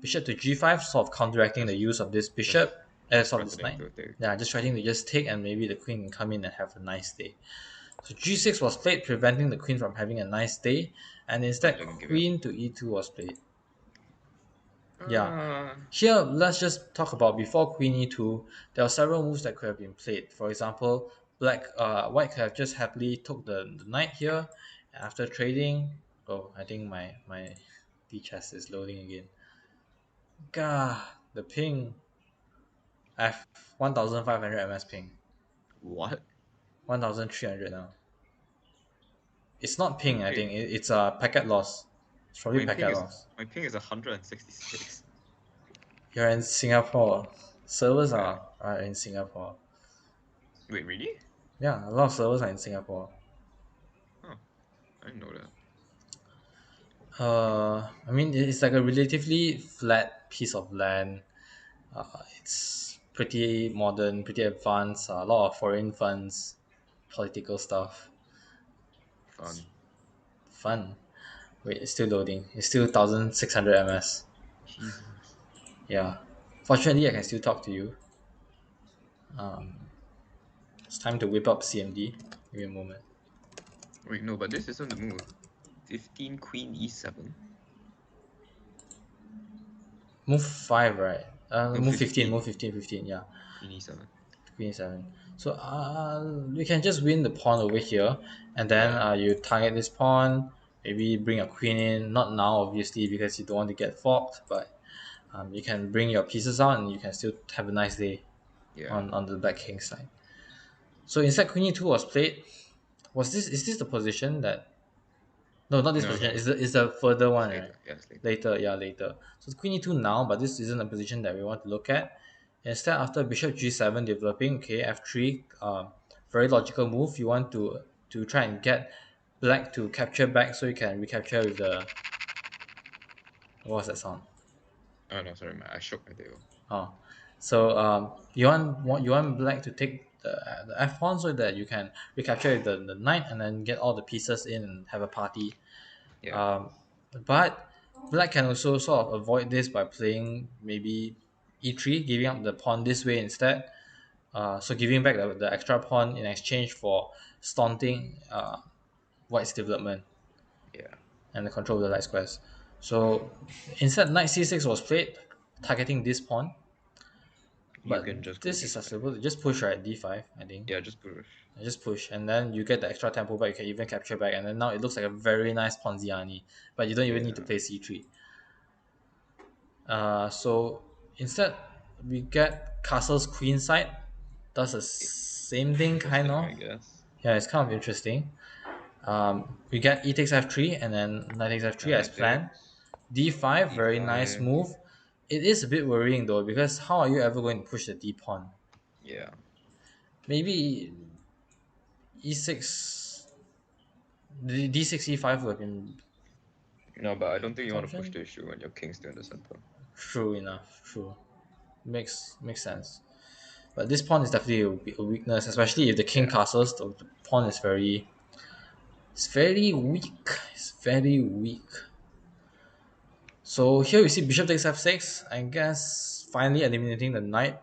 Bishop to g5, sort of counteracting the Just use of this just bishop, just sort of this threatening knight. to take. Yeah, just trying to just take, and maybe the queen can come in and have a nice day. So g6 was played, preventing the queen from having a nice day, and Are you instead gonna give up? queen to e2 was played. Yeah. Uh Here, let's just talk about before queen e2. There are several moves that could have been played. For example, white could have just happily took the knight here. After trading, oh, I think my Lichess is loading again. Gah, the ping. I have 1,500 ms ping. what? 1,300 now. It's not ping. I Wait, think it's a packet loss. It's probably my ping packet is loss. my ping is 166. You're in Singapore. Servers Yeah. are in Singapore. Wait, really? Yeah, a lot of servers are in Singapore. Huh. I didn't know that. I mean, it's like a relatively flat piece of land. It's pretty modern, pretty advanced. A lot of foreign funds, political stuff. It's Fun. fun. Wait, it's still loading. It's still 1,600 ms. Jesus. Yeah. Fortunately, I can still talk to you. It's time to whip up CMD. Give me a moment. Wait, no, but this isn't the move. 15 Queen E7. Move 5, right? No, Move 15, 15. move 15, 15, yeah. Queen E7. Queen 7. So you can just win the pawn over here, and then Yeah. you target this pawn, maybe bring a queen in. Not now, obviously, because you don't want to get forked, but you can bring your pieces out and you can still have a nice day Yeah. on the black king side. So instead, queen e2 was played. Is this the position that no, not this No, position. no. Is the further It's one, right? later. Yeah, it's later. Later, yeah, later. So it's queen e2 now, but this isn't a position that we want to look at. Instead, after bishop g7 developing, okay, f3, very logical move. You want to try and get black to capture back, so you can recapture with the what was that sound? Oh no, sorry, I shook my table. Oh, so you want black to take the f pawn so that you can recapture with the knight and then get all the pieces in and have a party. Yeah. Um, but black can also sort of avoid this by playing maybe e3, giving up the pawn this way instead. So giving back the extra pawn in exchange for stunting white's development Yeah. and the control of the light squares. So instead, knight c6 was played, targeting this pawn. You can But just go this is D5. accessible. Just push right d5, I think. Yeah, just push. Just push, and then you get the extra tempo back. You can even capture back, and then now it looks like a very nice Ponziani. But you don't even need to Yeah. play c3. So instead, we get castle's queen side. Does the same thing, kind Interesting, of. I guess. Yeah, it's kind of interesting. We get e takes f3 and then knight takes f3 Yeah, as knight planned. takes. d5, very nice D5. move. It is a bit worrying though, because how are you ever going to push the d pawn? Yeah. Maybe e6, d6 e5 would have been No, but I don't think you better want to push the option. issue when your king's still in the center. True enough, true. Makes sense. But this pawn is definitely a weakness, especially if the king Yeah. castles. The pawn is it's very weak. It's very weak. So here we see bishop takes f6. I guess finally eliminating the knight.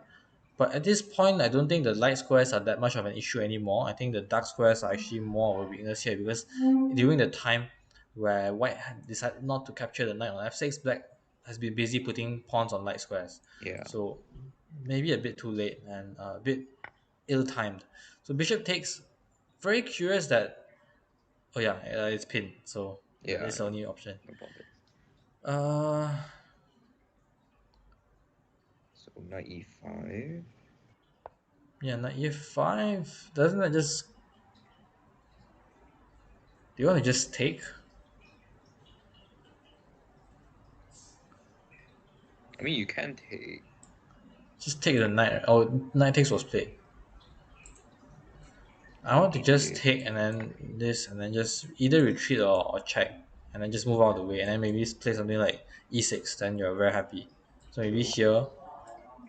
But at this point, I don't think the light squares are that much of an issue anymore. I think the dark squares are actually more of a weakness here because during the time where white had decided not to capture the knight on f6, black has been busy putting pawns on light squares. Yeah. So maybe a bit too late and a bit ill-timed. So bishop takes. Very curious that oh yeah, it's pinned. So Yeah, it's the yeah. only option. No politics. Uh So knight E5. yeah, knight e5. Doesn't that just do you want to just take? I mean, you can take. Just take the knight. Oh, knight takes was played. I want to just Okay. take and then this and then just either retreat or check and then just move out of the way and then maybe play something like e6. Then you're very happy. So maybe True.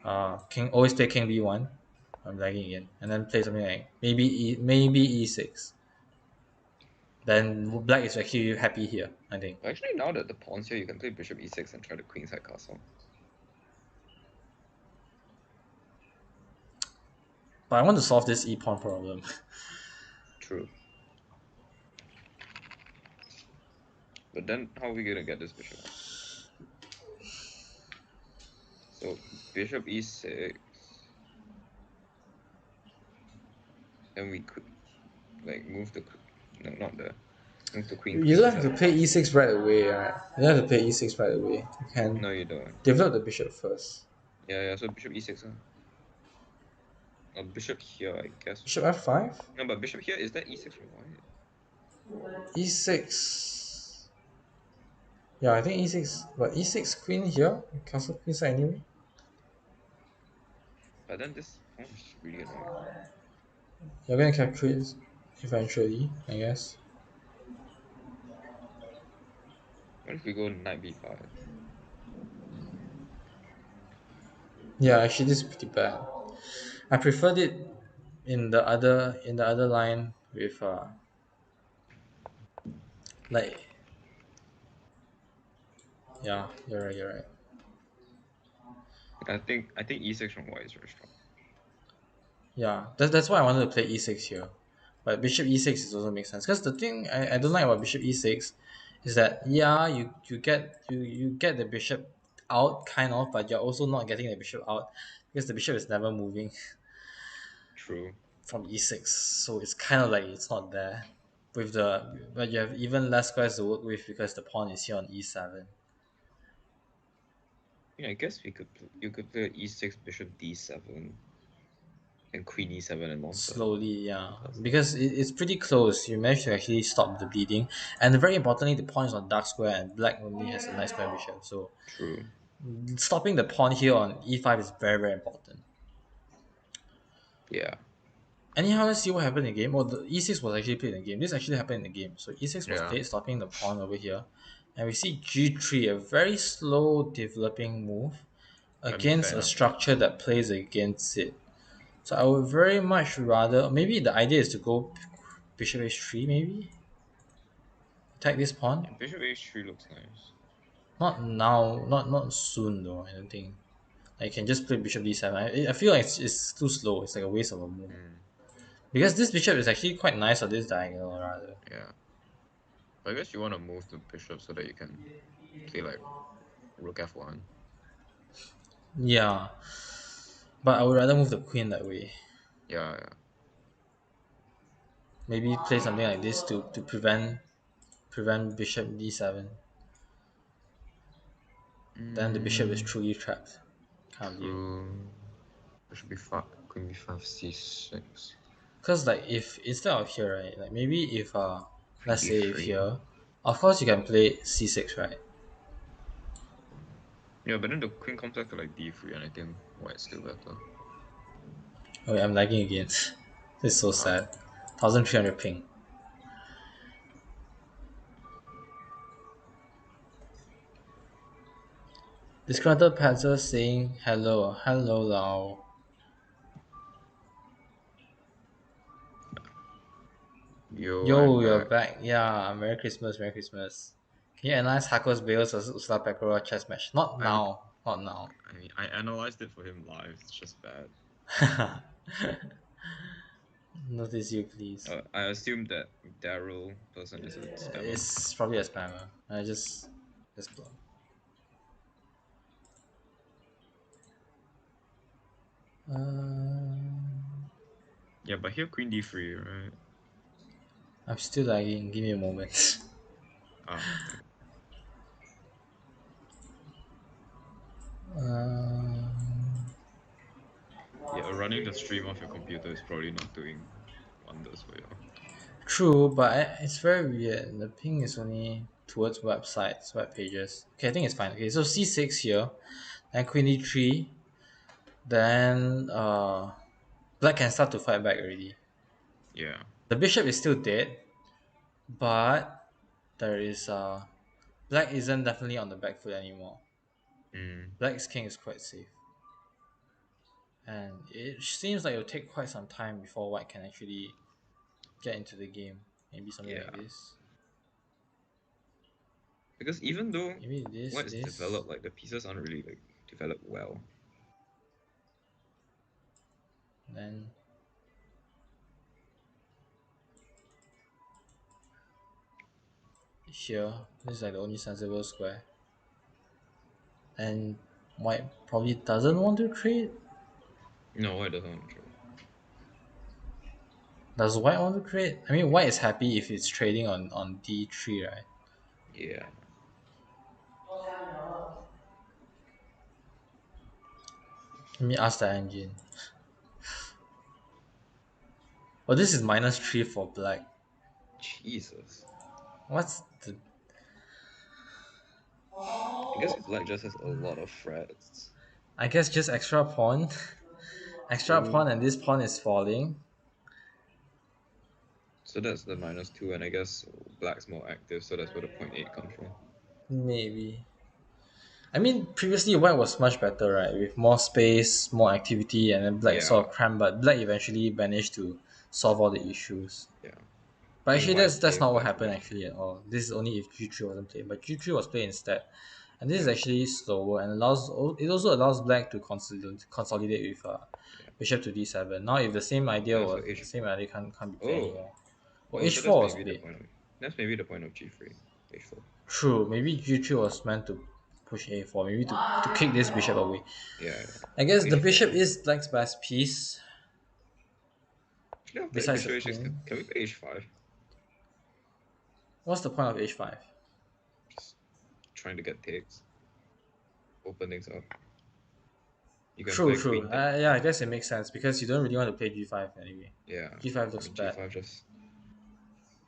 here, king always play king b1. I'm lagging again, and then play something like maybe maybe e6. then black is actually happy here, I think. But actually, now that the pawn's here, you can play bishop e6 and try the queenside castle. But I want to solve this e pawn problem. True. But then, how are we gonna get this bishop out? So bishop e6, then we could like move the no, not the move the queen You don't have to queenside. play e6 right away, right? You don't have to play e6 right away. You can No, you don't. develop the bishop first. Yeah, yeah. So bishop e6. Or bishop here, I guess. Bishop f5? No, but bishop here, is that e6 from white? e6. Yeah, I think e6. But e6 queen here, castle queenside anyway. But then this pawn is really annoying. You're gonna capture it eventually, I guess. What if we go knight b5? Yeah, actually this is pretty bad. I preferred it in the other line with like yeah, you're right. I think e6 from white is very strong. Yeah, that's why I wanted to play e6 here. But bishop e6 is also makes sense. Because the thing I don't like about bishop e6 is that yeah, you get the bishop out kind of, but you're also not getting the bishop out because the bishop is never moving True. from e6. So it's kind of like it's not there. With the but you have even less squares to work with because the pawn is here on e7. Yeah, I guess you could play e6 bishop d7 and queen e7 and launcher. Slowly, yeah, That's it. because it's pretty close. You managed to actually stop the bleeding, and very importantly, the pawn is on dark square, and black only has a nice square bishop. So True. stopping the pawn here on e5 is very important. Yeah. Anyhow, let's see what happened in the game. Well, the e6 was actually played in the game. This actually happened in the game. So e6 was Yeah. played, stopping the pawn over here, and we see g3, a very slow developing move I'm a against fan a of that. structure that plays against it. So I would very much rather maybe the idea is to go bishop h3 maybe attack this pawn. Yeah, bishop h3 looks nice. Not now, not soon though. I don't think. Like, you can just play bishop d7. I feel like it's too slow. It's like a waste of a move Mm, because this bishop is actually quite nice on this diagonal rather. yeah. But I guess you want to move the bishop so that you can play like rook f1. Yeah, but I would rather move the queen that way. Yeah, yeah. Maybe play something like this to prevent bishop d7. Then the bishop is Mm, truly trapped. Kind of deal. true. Bishop b5, queen b5, c6, Cause like if instead of here, right, like maybe if queen let's say if d3. here, of course you can play c6, right? Yeah, but then the queen comes back to like d3, and I think white's still better. Oh wait, I'm lagging again. This is so Ah, sad. 1300 ping. Disgruntled Panzer saying hello, hello Lao. yo, I'm Yo, you're back. back. Yeah, Merry Christmas, Merry Christmas. Can you analyze Hako's Bales versus Ursula Pekora chess match? Not I mean, now. Not now. I mean, I analyzed it for him live. It's just bad. Notice you, please. I assume that Daryl person is a spammer. It's probably a spammer. I just block. Uh, Yeah, but here queen d3, right? I'm still lagging. Give me a moment. Ah, okay. Um, Yeah, running the stream off your computer is probably not doing wonders for you. True, but it's very weird. The ping is only towards websites, web pages. Okay, I think it's fine. Okay, so c6 here, then queen e3, then black can start to fight back already. Yeah. The bishop is still dead, but there is black isn't definitely on the back foot anymore. Mm, Black's king is quite safe, and it seems like it'll take quite some time before white can actually get into the game. Maybe something like yeah. this. Because even though Maybe this, what is this. developed, like the pieces aren't really like developed well. Then here, this is like the only sensible square. And white probably doesn't want to trade. No, white doesn't want to trade. Does white want to trade? I mean, white is happy if it's trading on D3, right? Yeah. Let me ask the engine. Oh, this is -3 for black. Jesus. What's the? I guess black just has a lot of threats. I guess just extra pawn, extra True. pawn, and this pawn is falling. So that's the -2, and I guess black's more active, so that's where the .8 comes from. Maybe. I mean, previously white was much better, right? With more space, more activity, and then black Yeah, sort of cramped. But black eventually managed to solve all the issues. yeah. I But think actually, white's that's game not what black's happened eventually. actually at all. This is only if G3 wasn't played, but G3 was played instead, and this is Yeah, actually slower and allows it also allows black to consolidate with yeah. bishop to D7. Now, if the same idea Yeah, so was the H. same idea can't be played Oh, anymore. Well, oh, so that's H4 was maybe the played. point of. That's maybe the point of G3, H4. True, maybe G3 was meant to push A4, maybe to kick this bishop away. Yeah, yeah. I guess the bishop H4. is black's best piece Actually, I've played besides the bishop H6. Can, queen. can we play H5? What's the point of H5? Just trying to get takes, open things up. You can True, play true. queen take. Yeah, I guess it makes sense because you don't really want to play G5 anyway. Yeah, G5 I looks mean bad. G5 just.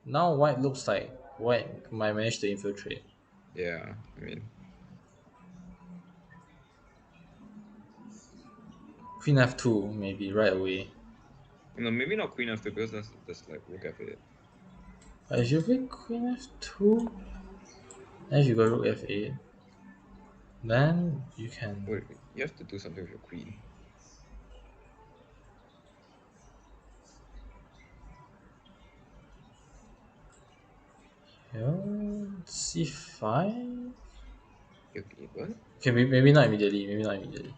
Now white looks like white might manage to infiltrate. Yeah, I mean, Queen F2 maybe right away. no, maybe not queen F2 because that's like rook F8. But if you play Queen F2, and if you go Rook F8, then you can. Wait, you have to do something with your queen. Yeah, C5. What? Okay, maybe not immediately. Maybe not immediately.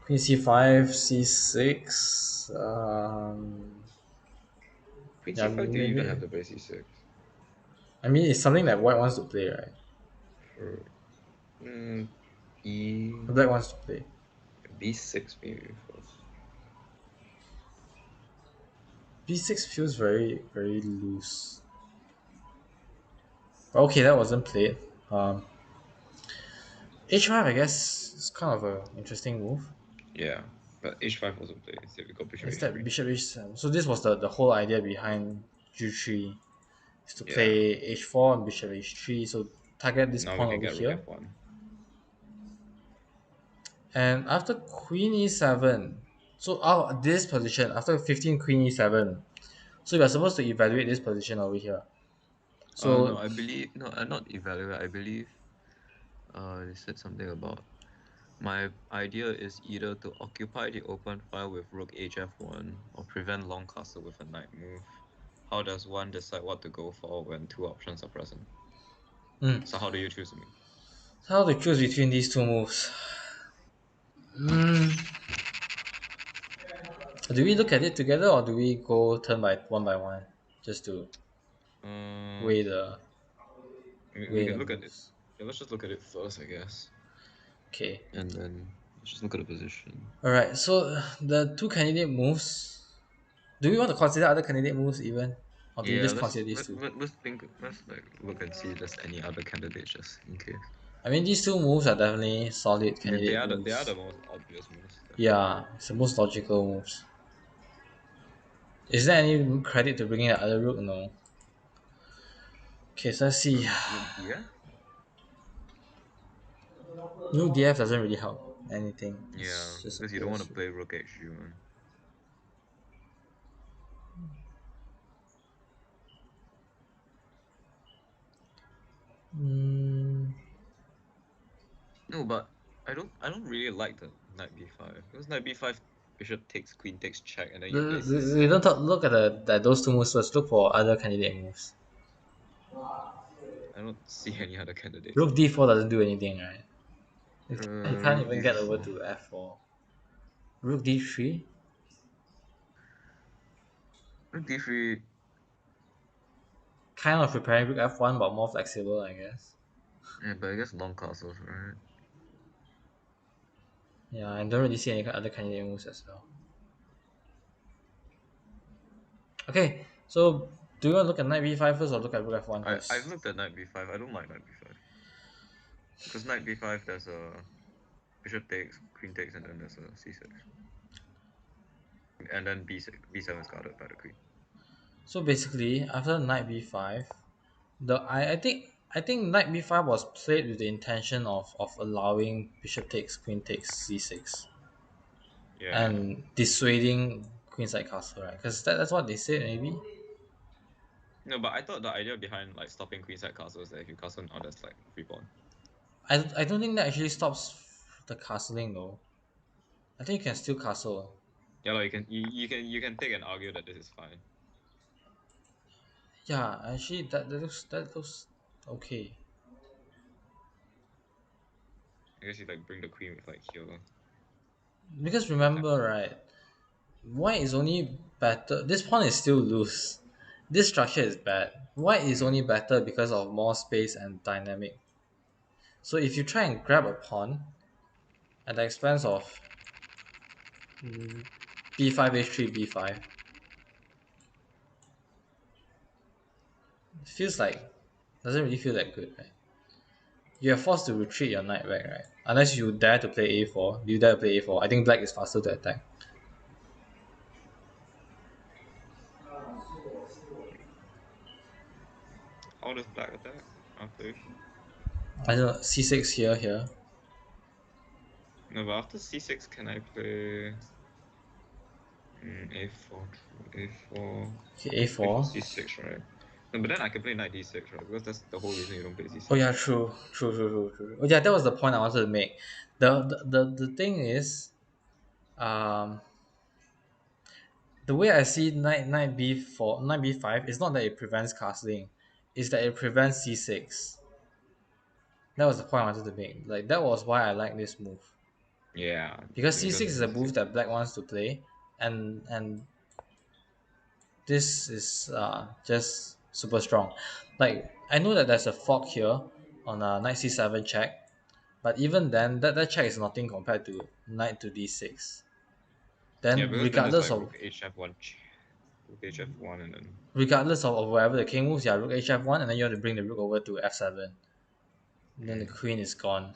Queen C5, C6. Queen Yeah, C5 do you even maybe. have to play C6? I mean, it's something that white wants to play, right? For E Black wants to play. B6 maybe first. B6 feels very, very loose. But okay, that wasn't played. H5, I guess, is kind of a interesting move. Yeah, but H5 wasn't played. Instead we got bishop Instead, H3. bishop H7. So this was the whole idea behind G3 is to play Yeah. H4 and bishop H3. So target this Now we pawn can over get rook here. F1. And after Queen E7, so out of this position, after 15 Queen E7, so we are supposed to evaluate this position over here. No, So I believe no, not evaluate. I believe they said something about my idea is either to occupy the open file with rook HF1 or prevent long castle with a knight move. How does one decide what to go for when two options are present? mm, So how do you choose me? how to choose between these two moves? Mm, do we look at it together or do we go turn by one, just to Uh, weigh the we weigh the can look at it. moves? Yeah, let's just look at it first, I guess, Okay. and then let's just look at the position. All right. So the two candidate moves. Do we want to consider other candidate moves even, or do we Yeah, just consider these let, two? let, let's think. Let's like look and see if there's any other candidates just in case. I mean, these two moves are definitely solid They candidate are the moves. most obvious moves, definitely. Yeah, it's the most logical moves. Is there any credit to bringing the other rook? No. Okay, so let's see. Rook DF? Rook DF doesn't really help anything. Yeah, It's just a because you don't want to pure. play Rook HG, man. Mm, No, but I don't really like the Knight B5 because Knight B5 Bishop takes Queen takes check and then you play we don't C6. look at those two moves first. Look for other candidate moves. I don't see any other candidates Rook in this. d4 doesn't do anything, right? You can't Rook even get over d4. to f4. Rook d3? Rook d3. Kind of preparing rook f1, but more flexible, I guess. Yeah, but I guess long castles, right? Yeah, I don't really see any other candidate moves as well. Okay, so do you want to look at knight b5 first or look at rook f1 I've first? looked at knight b5. I don't like knight b5 because knight b5 there's a bishop takes, queen takes, and then there's a c6, and then b7 is guarded by the queen. So basically, after knight b5, I think knight b5 was played with the intention of allowing bishop takes, queen takes, c6, Yeah. and dissuading queenside castle, right? Because that's what they said maybe. No, but I thought the idea behind like stopping queenside castle is that if you castle now, that's like free pawn. I don't think that actually stops the castling though. I think you can still castle. Yeah, like you can take and argue that this is fine. Yeah, actually that looks okay. I guess you like bring the queen with like here Because to attack. remember, right, white is only better. This pawn is still loose. This structure is bad. White is only Mm. better because of more space and dynamic. So if you try and grab a pawn at the expense of b5 h3 b5, it feels like doesn't really feel that good, right? You are forced to retreat your knight back, right? Unless you dare to play a4. You dare to play a4. I think black is faster to attack. How does black attack after a4? I don't know, c6 here. No, but after c6, can I play a4 through a4? Okay, a4 a4. c6, right? No, but then I can play knight d6, right? Because that's the whole reason you don't play Oh c6. yeah, true. Oh yeah, that was the point I wanted to make. The thing is, um, the way I see knight b5 is not that it prevents castling, is that it prevents c6. That was the point I wanted to make. Like that was why I like this move Yeah, because because c6 of is a c6. move that black wants to play, and this is just super strong. Like I know that there's a fork here on a knight c7 check, but even then, that check is nothing compared to knight to d6. Yeah, Then because then there's like rook hf1, rook hf1, and then regardless of wherever the king moves, yeah, rook hf1, and then you have to bring the rook over to f7. And then the mm, queen is gone.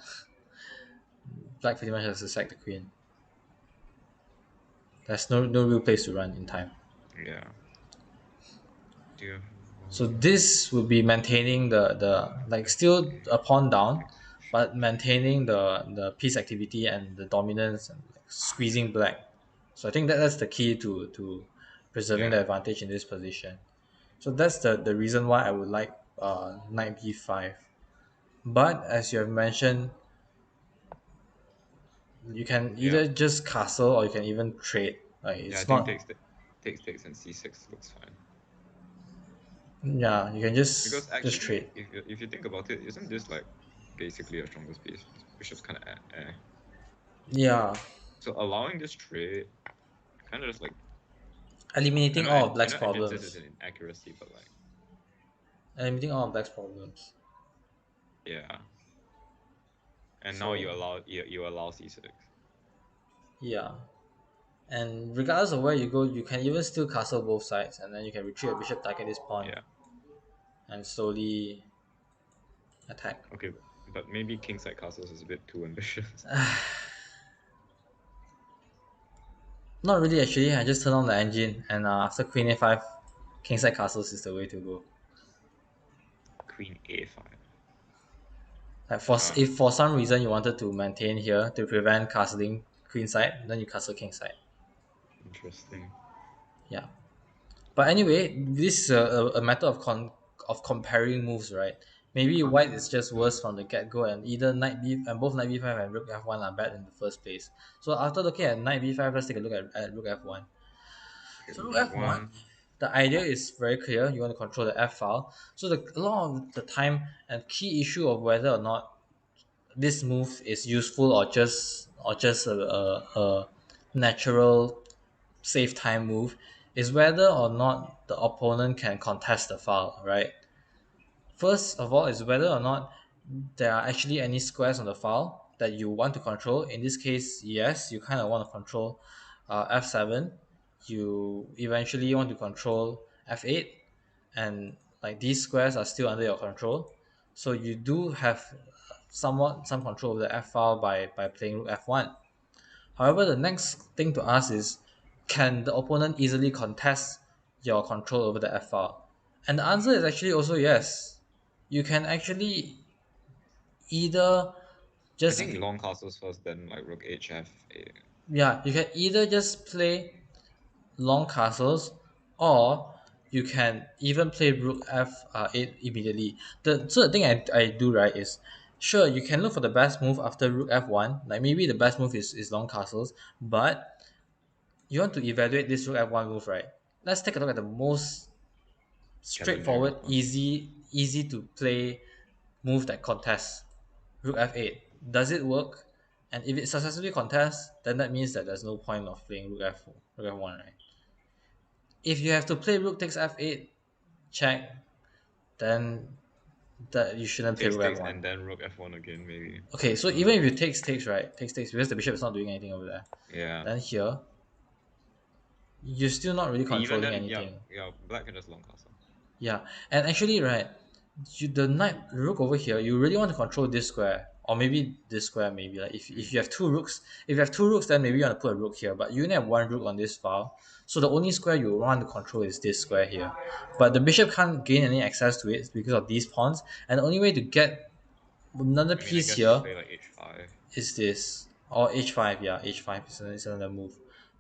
Black pretty much has to sack the queen. There's no real place to run in time. yeah. Do you have So this would be maintaining the like still a pawn down, but maintaining the piece activity and the dominance and like squeezing black. So I think that's the key to preserving the yeah, advantage in this position. So that's the reason why I would like knight b5. But as you have mentioned, you can yeah, either just castle or you can even trade. Like yeah. I it's think not. takes and c6 looks fine. Yeah, you can Because just actually, trade. if you think about it, isn't this like basically a stronger space? Bishop's kind of eh. Yeah, So allowing this trade kind of just like eliminating all of I black's know advances is problems. an inaccuracy, but like Eliminating all of black's problems. yeah. And now So you allow c6. yeah, and regardless of where you go, you can even still castle both sides, and then you can retreat a bishop, target this pawn, Yeah. and slowly attack. Okay, but maybe kingside castles is a bit too ambitious. Not really actually. I just turn on the engine, and after queen a5, kingside castles is the way to go. Queen a5. Like for Ah, if for some reason you wanted to maintain here to prevent castling queenside, then you castle kingside. interesting. Yeah. But anyway, this is a matter of comparing moves, right? Maybe white is just worse from the get go, and either knight b and both knight b5 and rook f1 are bad in the first place. So after looking at knight b5, let's take a look at rook f1. Okay, So rook rook f1, f1. the idea is very clear. You want to control the F file. So a lot of the time and key issue of whether or not this move is useful or just a natural save time move is whether or not the opponent can contest the file, right? First of all, is whether or not there are actually any squares on the file that you want to control. In this case, yes, you kind of want to control f7. You eventually want to control f8, and like these squares are still under your control. So you do have somewhat some control of the f file by playing rook f1. However, the next thing to ask is, can the opponent easily contest your control over the f file? And the answer is actually also yes. You can actually either I just think long castles first, then like rook HF. yeah, you can either just play long castles, or you can even play rook f8 immediately. The thing I do right is, sure, you can look for the best move after rook f1. Like maybe the best move is long castles, but you want to evaluate this rook f1 move, right? Let's take a look at the most Calendary's straightforward, one. easy to play move that contests rook f8. Does it work? And if it successfully contests, then that means that there's no point of playing rook f1, right? If you have to play rook takes f8 check, then that you shouldn't play rook Takes f1. and then rook F1 again, maybe. Okay, so even if you takes right, takes because the bishop is not doing anything over there, Yeah. then here you're still not really Even controlling then, yeah, anything. yeah, black can just long castle. Yeah, and actually, right, the knight rook over here, you really want to control this square, or maybe this square. Maybe like if Mm. you have two rooks, if you have two rooks, then maybe you want to put a rook here. But you only have one rook on this file, so the only square you want to control is this square here. But the bishop can't gain any access to it because of these pawns, and the only way to get another I mean, I piece guess here play like H5. is this, or h5. Yeah, h5 is another move.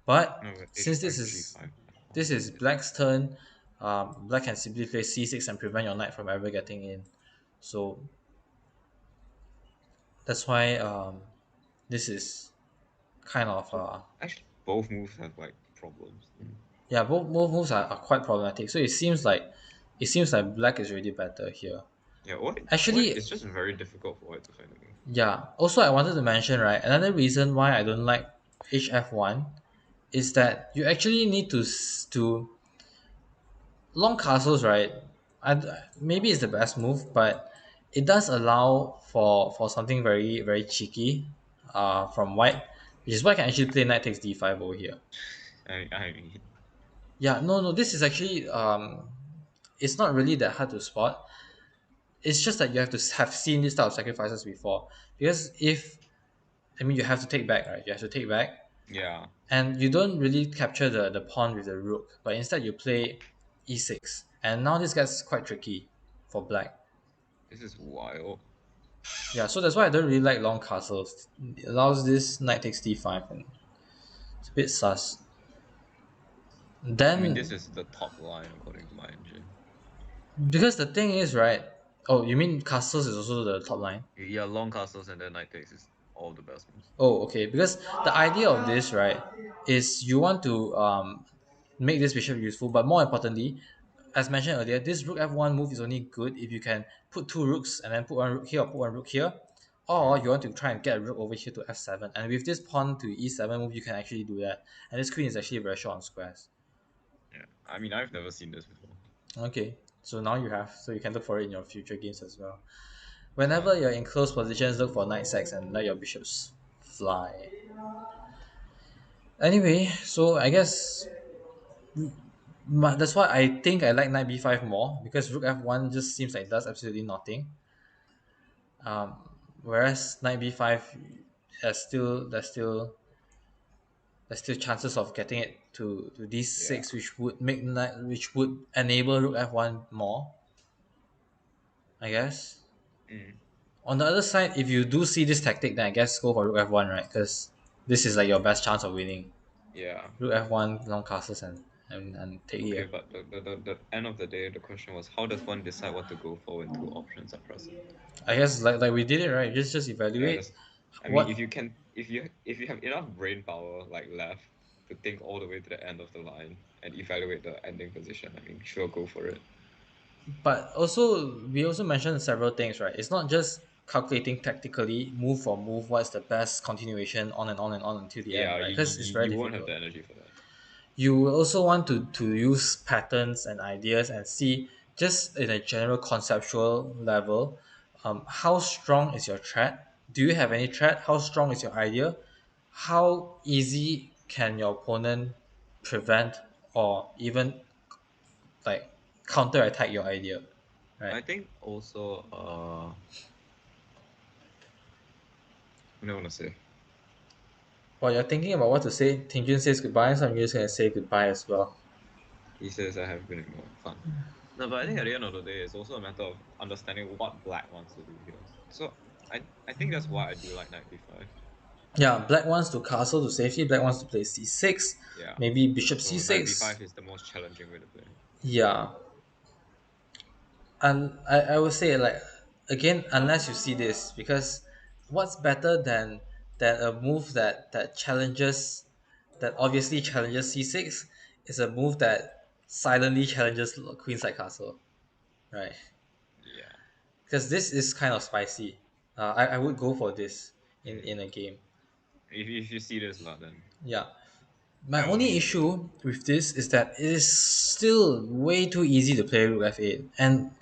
But No, but since H5, G5. this What is is this? black's turn, black can simply play c6 and prevent your knight from ever getting in. So that's why this is kind of So actually, both moves have like problems. Mm. yeah, both moves are quite problematic. So it seems like black is really better here. Yeah, white Actually, it's just very difficult for white to find a move. yeah. Also, I wanted to mention, right, another reason why I don't like hf1 is that you actually need to long castles, right? Maybe it's the best move, but it does allow for something very cheeky, from white, which is why I can actually play knight takes d5 over here. I mean, Yeah, no, this is actually it's not really that hard to spot. It's just that you have to have seen this type of sacrifices before, because if I mean you have to take back, right? You have to take back, yeah, and you don't really capture the pawn with the rook, but instead you play e6, and now this gets quite tricky for black. this is wild. Yeah, so that's why I don't really like long castles. It allows this knight takes d5, and it's a bit sus. I mean, this Then, is the top line according to my engine. because the thing is, right? Oh, you mean castles is also the top line? Yeah, long castles and then knight takes is all the best moves. Oh, okay. Because the idea of this, right, is you want to make this bishop useful, but more importantly, as mentioned earlier, this rook f1 move is only good if you can put two rooks and then put one rook here or put one rook here, or Mm. you want to try and get a rook over here to f7. And with this pawn to e7 move, you can actually do that. And this queen is actually very short on squares. Yeah, I mean, I've never seen this before. Okay, so now you have, so you can look for it in your future games as well. Yeah, Whenever you're in close positions, look for knight sacks and let your bishops fly. Anyway, so I guess that's why I think I like knight b5 more, because rook f1 just seems like it does absolutely nothing. Whereas knight b5, there's still chances of getting it to yeah. d6, which would enable rook f1 more, I guess. Mm. On the other side, if you do see this tactic, then I guess go for rook f1, right? Because this is like your best chance of winning. Yeah. Rook f1, long castles, and take Okay, here. but the end of the day, the question was how does one decide what to go for when two options are present? I guess like we did it right. Just Yeah, evaluate that's. I mean, if what. you can, if you have enough brain power like left, to think all the way to the end of the line and evaluate the ending position, I mean, sure, go for it. But also, we also mentioned several things, right? It's not just calculating tactically, move for move, what's the best continuation on and on and on until the end, Yeah, right? you, Because it's you, very you won't have difficult. the energy for that. You will also want to use patterns and ideas and see just in a general conceptual level, how strong is your threat? Do you have any threat? How strong is your idea? How easy can your opponent prevent or even like counter attack your idea, I right? think also, what do I want to say? While you're thinking about what to say, Tingjun says goodbye, so I'm just gonna say goodbye as well. He says I have been ignored. Fun. No, but I think at the end of the day, it's also a matter of understanding what black wants to do here. So I think that's why I do like knight b5. Yeah, black wants to castle to safety, black wants to play c6, Yeah. maybe bishop So knight c6. b5 is the most challenging way to play. Yeah, and I would say like again, unless you see this, because what's better than a move that challenges, that obviously challenges c6, is a move that silently challenges queenside castle, right? Yeah. Because this is kind of spicy. I would go for this in Mm. a game. If you see this lot, then Yeah. My by all only means do it. issue with this is that it is still way too easy to play rook f8, and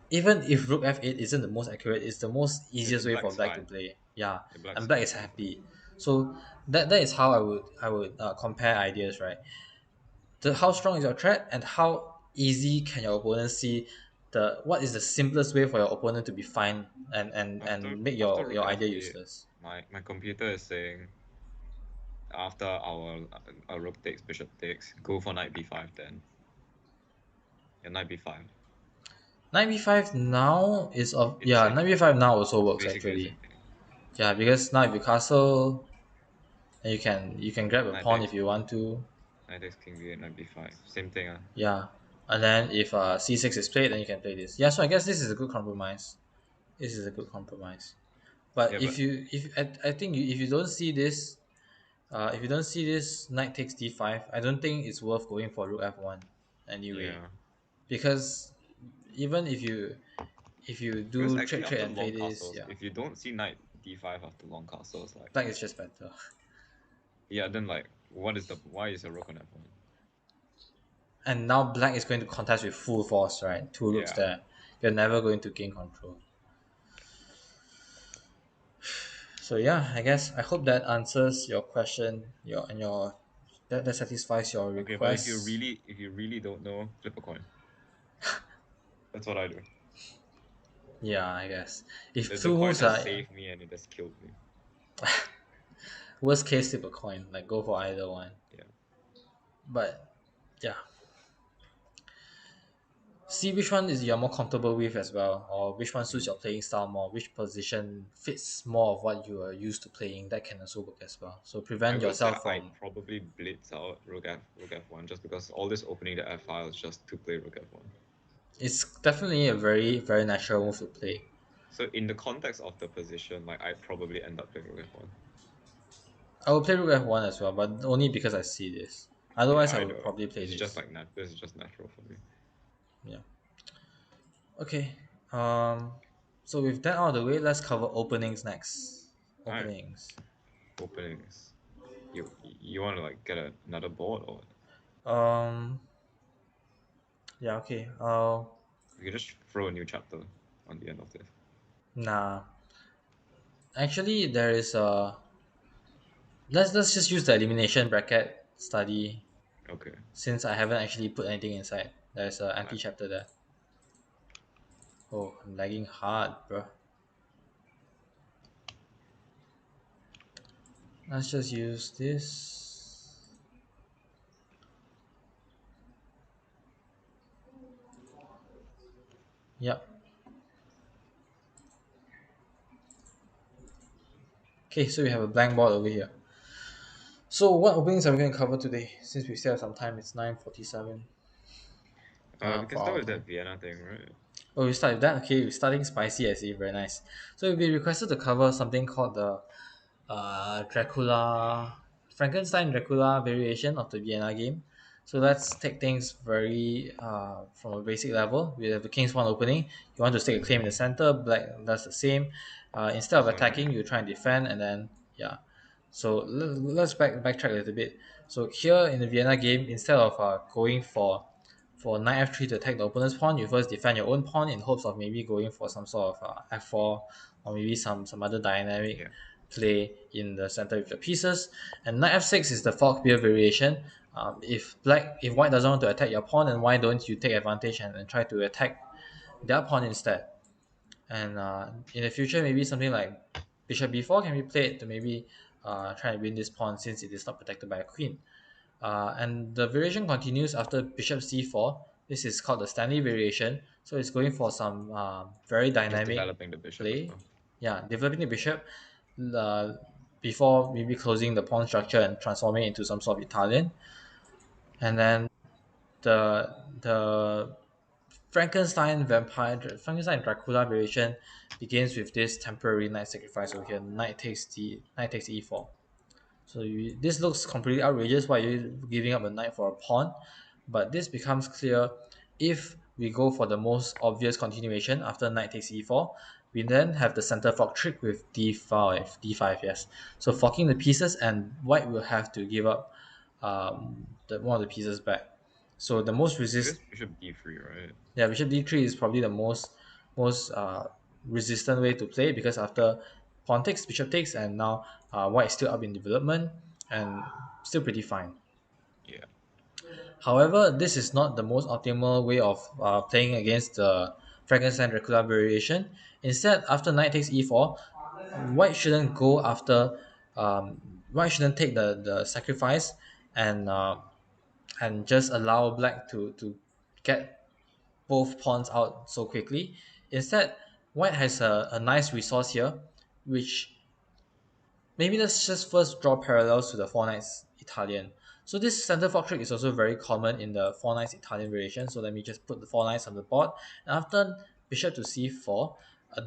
even if rook f8 isn't the most accurate, it's the most easiest way for Black's black to fine. play. Yeah, The black's and black is completely happy. fine. So that is how I would compare ideas, right? How strong is your threat, and how easy can your opponent see the what is the simplest way for your opponent to be fine After and make after your rook idea f8, useless. my computer is saying after our rook takes, bishop takes, go for knight b5 then. Yeah, knight b5. Knight b5 now is of It's the yeah, same knight thing. b5 now also It's works basically the actually. same thing. Yeah, because now if you castle, then you can grab a Knight pawn takes, if you want to. knight takes king b8, knight b5. Same thing. Yeah, and then if c6 is played, then you can play this. Yeah, so I guess this is a good compromise. This is a good compromise. But Yeah, but if I think if you don't see this, if you don't see this knight takes d5, I don't think it's worth going for rook f1 anyway. yeah. Because even if you Because do actually trade after and play long this, castles, yeah, if you don't see knight d5 after long castles, like black is just better. yeah, then like why is a rook on f1? And now black is going to contest with full force, right? Two rooks Yeah. there. You're never going to gain control. So yeah, I guess I hope that answers your question, your that satisfies your Okay, but request. if you really don't know, flip a coin. That's what I do. Yeah, I guess if The two coin moves has are saved me and it has killed me. worst case, flip a coin, like go for either one. Yeah. But yeah, see which one is you're more comfortable with as well, or which one suits Mm. your playing style more, which position fits more of what you are used to playing. That can also work as well. So I prevent will say yourself I'd from. probably blitz out rook f1 just because all this opening the f file is just to play rook f1. It's definitely a very natural move to play. So in the context of the position, like I'd probably end up playing rook f1. I will play rook f1 as well, but only because I see this. Yeah, Otherwise, I I would know. probably play It's just this. like this is just natural for me. Yeah. Okay. Um. So with that out of the way, let's cover openings next. Alright, Openings. openings. You want to like get another board or Um. Yeah. Okay. you can just throw a new chapter on the end of this. Nah. Actually, there is a. Let's just use the elimination bracket study Okay. since I haven't actually put anything inside. There's a empty Alright. chapter there. Oh, I'm lagging hard, bro. Let's just use this. Yep. Okay, so we have a blank board over here. So what openings are we going to cover today? Since we still have some time, it's 9:47. We can For start our with that time. Vienna thing, right? Oh, we start with that. Okay, we're starting spicy. I see. Very nice. So we requested to cover something called the Dracula Frankenstein Dracula variation of the Vienna game. So let's take things very from a basic level. We have the king's pawn opening. You want to stake a claim in the center. Black does the same. Instead of This one, right? attacking, you try and defend, and then yeah. So let's backtrack a little bit. So here in the Vienna game, instead of going for knight f3 to attack the opponent's pawn, you first defend your own pawn in hopes of maybe going for some sort of f4 or maybe some other dynamic Yeah. play in the center with your pieces. And knight f6 is the Falkbeer variation. If white doesn't want to attack your pawn, then why don't you take advantage and try to attack their pawn instead? And in the future, maybe something like bishop b4 can be played to maybe try and win this pawn since it is not protected by a queen. And the variation continues after bishop c4. This is called the Stanley variation. So it's going for some very Just dynamic developing the bishop as play. well. Yeah, developing the bishop uh, before maybe closing the pawn structure and transforming it into some sort of Italian. And then the Frankenstein Dracula variation begins with this temporary knight sacrifice over here. Knight takes e4. So this looks completely outrageous. Why are you giving up a knight for a pawn? But this becomes clear if we go for the most obvious continuation after knight takes e4. We then have the center fork trick with d5, yes. So forking the pieces, and white will have to give up one of the pieces back. So the most I guess resist bishop d3, right? yeah, bishop d3 is probably the most resistant way to play because after pawn takes, bishop takes, and now white is still up in development and still pretty fine. Yeah. However, this is not the most optimal way of playing against the Frankenstein Dracula variation. Instead, after knight takes e4, white shouldn't go after white shouldn't take the sacrifice and and just allow black to get both pawns out so quickly. Instead, white has a nice resource here, which maybe let's just first draw parallels to the four knights Italian. So this center fork trick is also very common in the four knights Italian variation. So let me just put the four knights on the board. And after bishop to c4,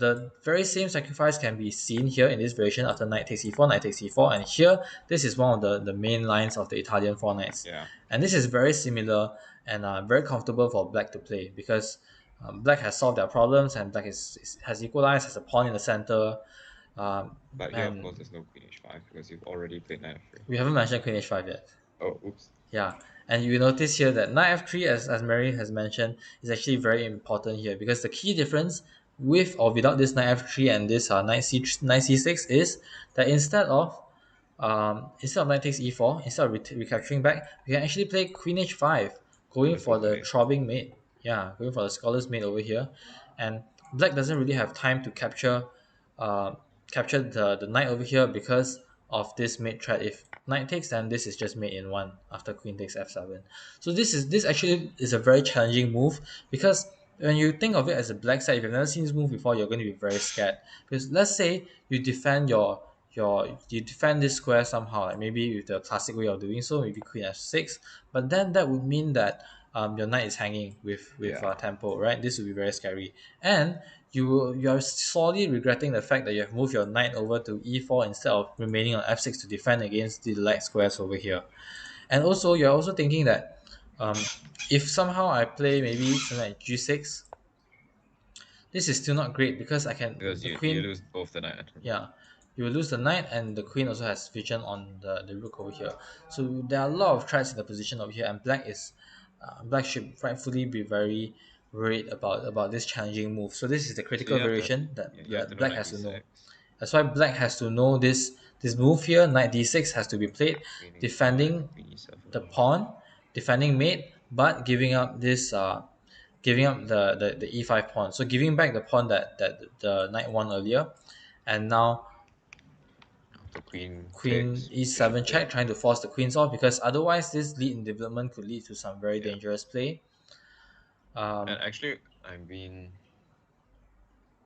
the very same sacrifice can be seen here in this variation after knight takes e4, knight takes e4. And here, this is one of the main lines of the Italian four knights. Yeah. And this is very similar and very comfortable for black to play because black has solved their problems and black has equalized, has a pawn in the center. But here, of course, And there's no queen h5 because you've already played knight f3. we haven't mentioned Queen H5 yet. Oh, oops. Yeah, and you notice here that Knight F3, as Mary has mentioned, is actually very important here because the key difference with or without this Knight F3 and this Knight C6 is that instead of Knight takes E4, instead of recapturing back, we can actually play Queen H5, Oh, going there's no for the fight. throbbing mate. Yeah, going for the scholar's mate over here, and Black doesn't really have time to uh, capture the knight over here because of this mate threat. If knight takes, then this is just mate in one after queen takes f7. So this actually is a very challenging move because when you think of it as a black side, if you've never seen this move before, you're going to be very scared. Because let's say you defend you defend this square somehow, like maybe with the classic way of doing so, maybe queen f6, but then that would mean that your knight is hanging with Yeah. tempo, right? This would be very scary, and you are sorely regretting the fact that you have moved your knight over to e4 instead of remaining on f6 to defend against the light squares over here. And also, you're also thinking that if somehow I play maybe something like g6, this is still not great because I can Because the you queen. lose both the knight. Yeah, you will lose the knight, and the queen also has vision on the rook over here. So there are a lot of threats in the position over here, and black should rightfully be very worried about this challenging move. So this is the So critical variation yeah, that, you have to that know black knight has to know. d6, That's why black has to know this move here. Knight d6 has to be played, queen e5, defending queen e7. the pawn, defending mate, but giving up the e5 pawn. So giving back the pawn that the knight won earlier, and now After queen queen takes, bishop e7 check, takes. trying to force the queens off because otherwise this lead in development could lead to some very Yeah. dangerous play. And Um, actually, I mean,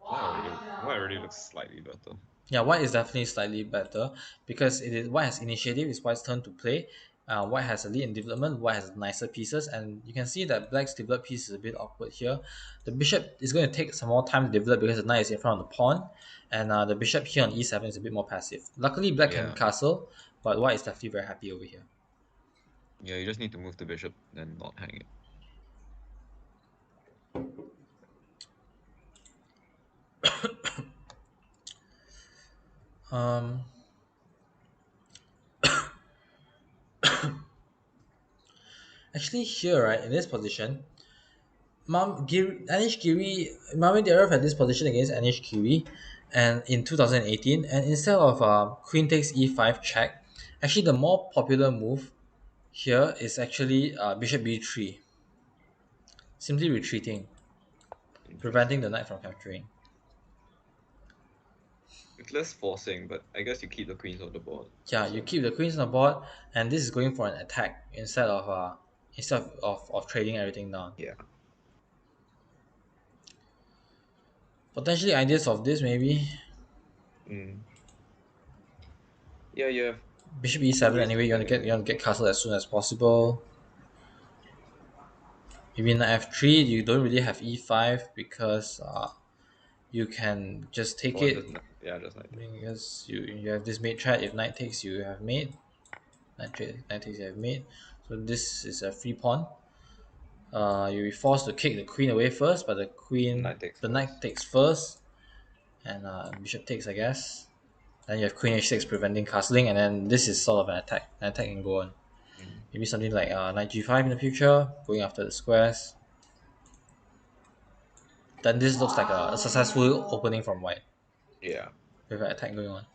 white already looks slightly better. yeah, white is definitely slightly better because it is white has initiative. It's white's turn to play. White has a lead in development. White has nicer pieces, and you can see that Black's developed piece is a bit awkward here. The bishop is going to take some more time to develop because the knight is in front of the pawn, and the bishop here on e7 is a bit more passive. Luckily, Black can Yeah. castle, but White is definitely very happy over here. Yeah, you just need to move the bishop and not hang it. Um, Actually, here, right, in this position, Anish Giri, Mamedov had this position against Anish Giri, and in 2018, and instead of queen takes e5 check, actually the more popular move here is actually bishop b3, simply retreating, preventing the Interesting. knight from capturing. It's less forcing, but I guess you keep the queens on the board Yeah, you also. keep the queens on the board, and this is going for an attack instead of trading everything down. Yeah. Potentially ideas of this maybe Mm. Yeah, you have bishop two e7 ways to anyway. get You want in. to get castle as soon as possible. Maybe knight f3. You don't really have e5 because you can just take Oh, it. yeah, just like this. Because you have this mate threat. If knight takes, you have mate. Knight takes, you have mate. So this is a free pawn. You'll be forced to kick the queen away first, but Knight takes the knight first. takes first, and bishop takes, I guess. Then you have queen h6 preventing castling, and then this is sort of an attack. An attack can go on. Mm. Maybe something like knight g5 in the future, going after the squares. Then this looks like a successful opening from white Yeah. with an attack going on.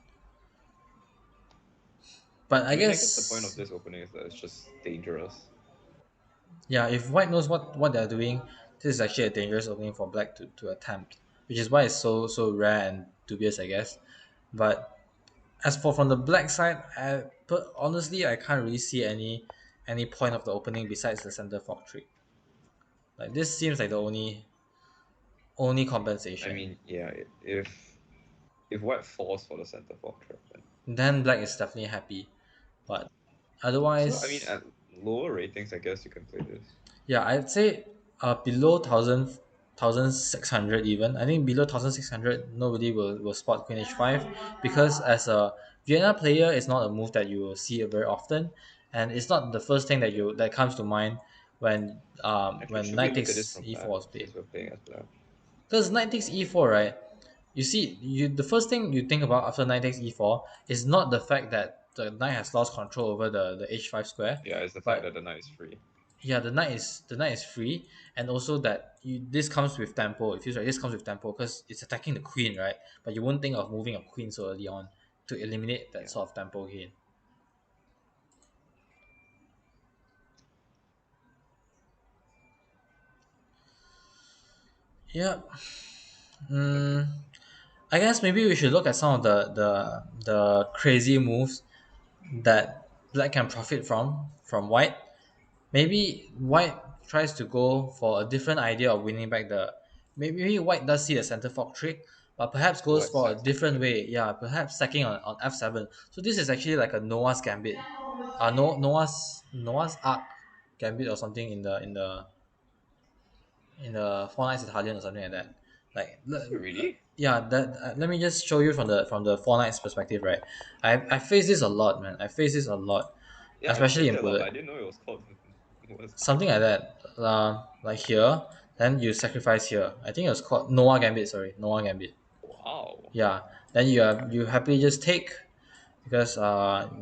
But I I mean, I guess the point of guess, this opening is that it's just dangerous. yeah, if white knows what they're doing, this is actually a dangerous opening for black to attempt, which is why it's so rare and dubious, I guess. But as for from the black side, but honestly, I can't really see any point of the opening besides the center fork trick. Like this seems like the only I compensation. mean, yeah, if white falls for the center fork trap, then Then black is definitely happy, but so I mean, otherwise, at lower ratings, I guess you can play this. yeah, I'd say below 1,600 even. I think below 1,600 nobody will spot Queen H5 because as a Vienna player, it's not a move that you will see very often, and it's not the first thing that comes to mind Actually, when should we Knight look at this takes from E4 black was played. since we're playing as black? Because Knight takes E4, right? You see, the first thing you think about after Knight takes E4 is not the fact that the Knight has lost control over the H5 square, Yeah, it's the fact that but the knight is free. yeah, the knight is free, and also that this comes with tempo. It feels like this comes with tempo because it's attacking the queen, right? But you won't think of moving a queen so early on to eliminate that Yeah. sort of tempo gain. Yeah. Yep. Mm, I guess maybe we should look at some of the crazy moves that black can profit from white. Maybe white tries to go for a different idea of winning back the. Maybe white does see the center fork trick, but perhaps So goes white for a sacks the different bishop. way. Yeah, perhaps sacking on f7. So this is actually like a Noah's gambit, Noah's Ark gambit or something in the Four Knights Italian or something like that. Like Is it really? yeah, that let me just show you from the Four Knights perspective, right? I face this a lot, man. I face this a lot, Yeah, I've especially faced in it a lot, but I bullet. didn't know it was called was Something like that. Like here, then you sacrifice here. I think it was called Noah Gambit. Sorry, Noah Gambit. wow. Yeah. Then you happily just take because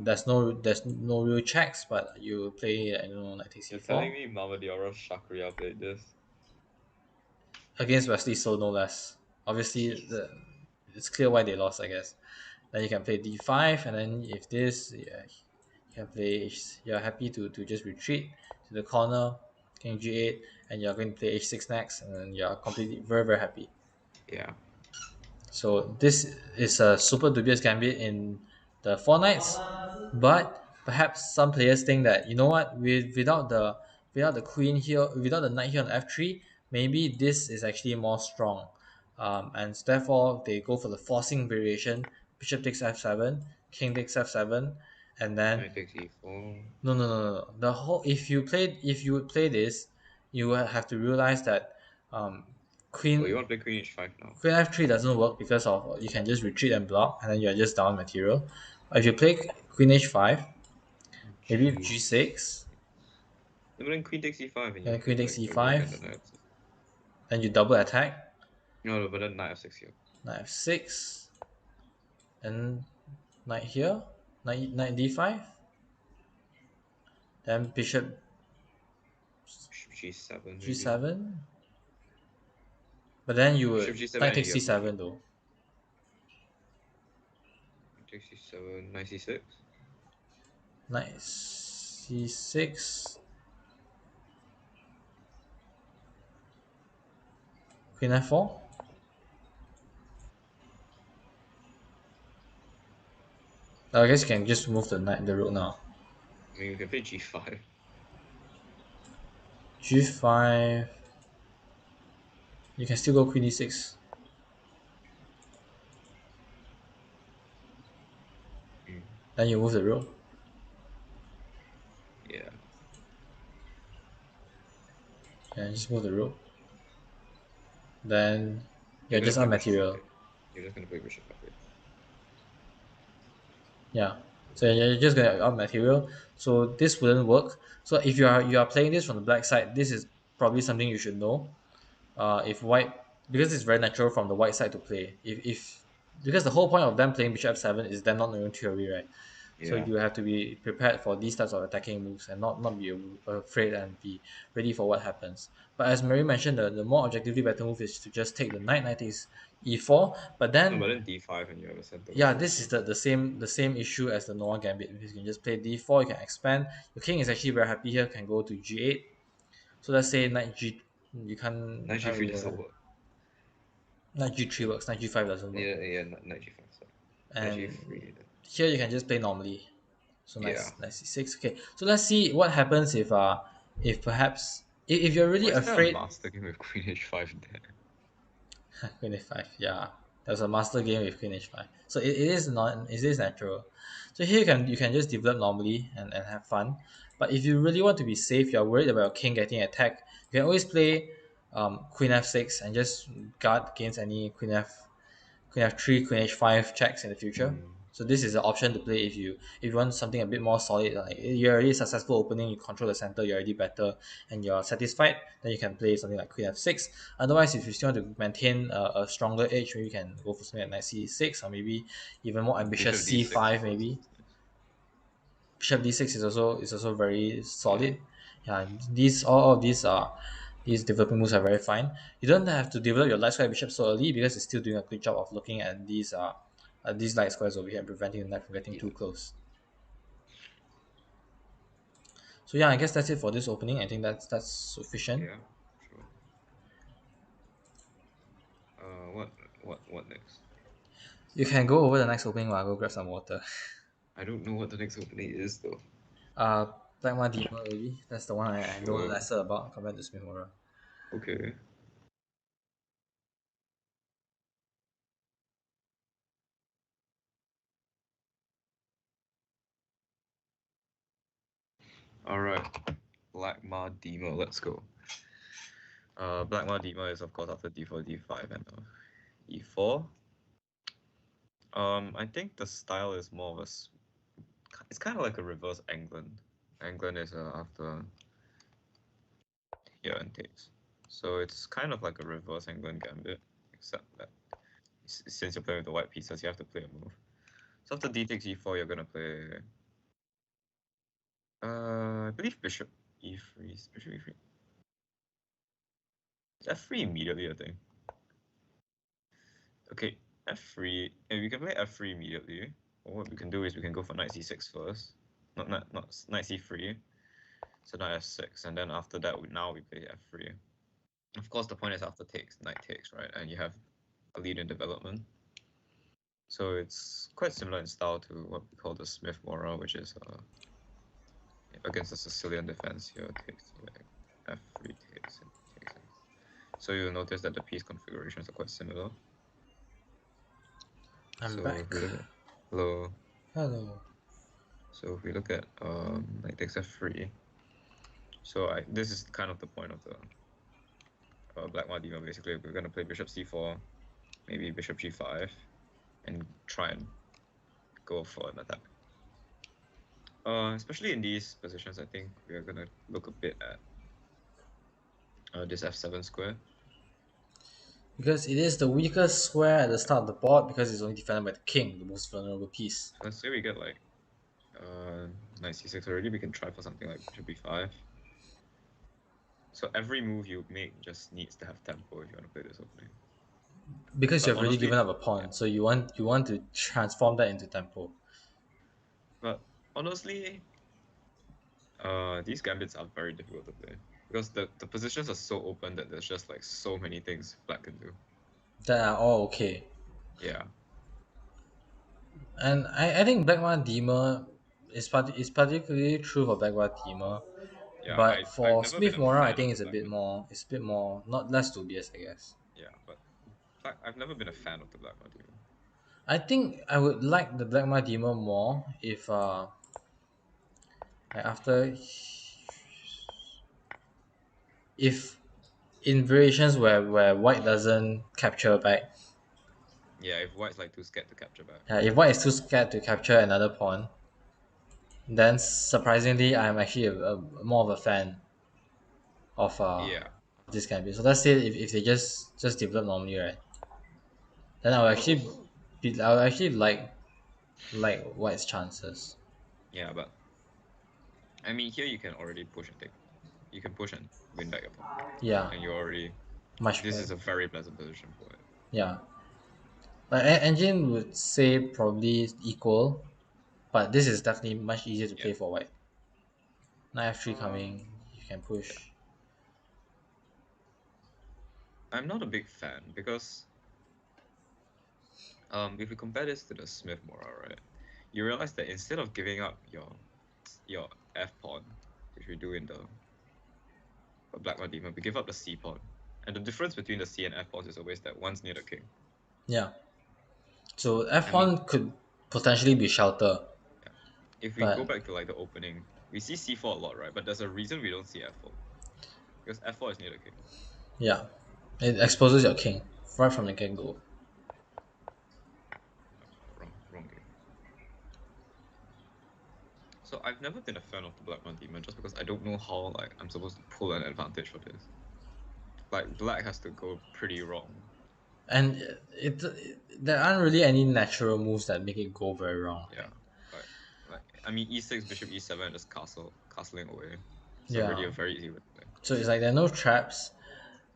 there's no real checks, but you play I don't know like take You're telling c4 me Mama Diarra Shakriya played this? against Wesley So no less. Obviously, Jeez. it's clear why they lost. I guess. Then you can play d5, and then if this, yeah, you can play. You're happy to just retreat to the corner, king g8, and you're going to play h6 next, and then you're completely very happy. Yeah. So this is a super dubious gambit in the four knights, but perhaps some players think that you know what, without the queen here, without the knight here on f3, maybe this is actually more strong, and therefore they go for the forcing variation. Bishop takes f7, king takes f7, and then Knight takes e4. no. The whole if you would play this, you will have to realize that um, Oh, you queen want to play queen h5 now? queen f3 doesn't work because of you can just retreat and block, and then you're just down material. If you play queen h5, maybe G6. g6, No, but then queen takes e5 and you then have to queen takes like provoke and e5, then knight f6. then you double attack, No, but then knight f6 here. knight f6, and knight here, knight d5, then bishop Bishop g7 maybe. g7, but then you Bishop would g7 knight and you takes get bishop. c7 though. Knight takes c7, knight c6. Knight c6, queen f4. I guess you can just move the rook now. I mean, we can play g5. g5. You can still go queen e6. Mm, Then you move the rook. yeah. And just move the rook. Then You're you're gonna just play on bishop material. f8. You're just gonna play bishop f8. Yeah. So you're just gonna up material. So this wouldn't work. So if you are playing this from the black side, this is probably something you should know. If white, because it's very natural from the white side to play. If because the whole point of them playing bishop f7 is them not knowing theory, right? So Yeah. you have to be prepared for these types of attacking moves and not be afraid and be ready for what happens. But as Mary mentioned, the more objectively better move is to just take the knight takes e4. But No, then but then d5 and you have a center yeah, control this is too. the same issue as the Noah Gambit. You can just play d4, you can expand. Your king is actually very happy here, can go to g8. So let's say knight g, Knight can't g3 really doesn't go. work. Knight g3 Yeah, works, knight g5 doesn't work. yeah, knight g5, sorry. Knight And g3 then. here you can just play normally. So Yeah. nice c6. Okay, so let's see what happens if perhaps if you're really Why isn't there a afraid. master game with queen h5 there? Queen h5, yeah. There's a master game with Queen h5. So it is not it is natural. So here you can just develop normally and have fun. But if you really want to be safe, you're worried about your king getting attacked, you can always play Queen f6 and just guard against any Queen f3, Queen h5 checks in the future. Mm. So this is an option to play if you want something a bit more solid. Like you're already successful opening, you control the center, you're already better, and you're satisfied. Then you can play something like Queen f6. Otherwise, if you still want to maintain a stronger edge, maybe you can go for something like Knight c6 or maybe even more ambitious Bishop d6 c5. first. Maybe Bishop d6 is also very Yeah. solid. Yeah, these all of these developing moves are very fine. You don't have to develop your light square bishop so early because it's still doing a good job of looking at these light squares over here and preventing the knight from getting Yeah. too close. So yeah, I guess that's it for this opening. I think that's sufficient. Yeah. Sure. What next? You can go over the next opening while I go grab some water. I don't know what the next opening is though. Uh, Black One Demon maybe. That's the one I know Sure. lesser about compared to Smith Mora. Okay. Alright. Blackmar Demo, let's go. Blackmar Demo is of course after d4, d5 and e4. I think the style is more of it's kind of like a reverse England. England is after here and takes. So it's kind of like a reverse England gambit, except that since you're playing with the white pieces, you have to play a move. So after d takes e4, you're gonna play, I believe bishop e3, bishop e3. It's f3 immediately, I think. Okay, f3, and we can play f3 immediately. Or what we can do is we can go for knight c6 first. Not knight c3. So knight f6, and then after that, now we play f3. Of course, the point is after takes, knight takes, right? And you have a lead in development. So it's quite similar in style to what we call the Smith Mora, which is against the Sicilian defense here, takes f3 takes and takes. So you'll notice that the piece configurations are quite similar. I'm So if back. we look at hello, Hello. So if we look at like takes f3, so this is kind of the point of the black Madima. Basically, we're gonna play bishop c4, maybe bishop g5, and try and go for an attack. Especially in these positions, I think we're gonna look a bit at this f7 square. Because it is the weakest square at the start of the board because it's only defended by the king, the most vulnerable piece. So let's say we get like knight c6 already, we can try for something like bishop b5. So every move you make just needs to have tempo if you want to play this opening. Because But you've already given honestly, up a yeah. pawn, so you want to transform that into tempo. But honestly, these gambits are very difficult to play because the positions are so open that there's just like so many things black can do. That are all okay. Yeah, And I think Blackma Deemer is particularly true for Blackma Deemer. yeah. But I've for never been Smith a Mora I fan of think the black Madima. it's a bit more not less dubious I guess. Yeah, but I've never been a fan of the black Madima. I think I would like the Blackma Deemer more if like after if in variations where white doesn't capture back. Yeah, if white's like too scared to capture back. If white is too scared to capture another pawn, then surprisingly I'm actually more of a fan of Yeah. this kind of bit. So let's say if they just develop normally, right? Then I will actually like White's chances. Yeah, but I mean here you can already push and take. You can push and win back your pawn, Yeah, and you already. much This better. is a very pleasant position for it. Yeah, like Engine would say probably equal, but this is definitely much easier to Yeah. play for White. Knight f3 Um. coming, you can Yeah. push. I'm not a big fan because if we compare this to the Smith Mora, right, you realize that instead of giving up your F pawn, which we do in the Black Madima, we give up the C pawn. And the difference between the C and F pawns is always that one's near the king. Yeah, so I mean, f1 could potentially be shelter, yeah. If we go but back to like the opening, we see C4 a lot, right? But there's a reason we don't see F4. Because F4 is near the king. yeah, it exposes your king right from the get go. Wrong game. So I've never been a fan of the Black Madima just because I don't know how like I'm supposed to pull an advantage for this. Like black has to go pretty wrong. And there aren't really any natural moves that make it go very wrong. Yeah. Like I mean e6, bishop e7 just castling away. It's already Yeah, a very easy way to play. so it's like there are no traps.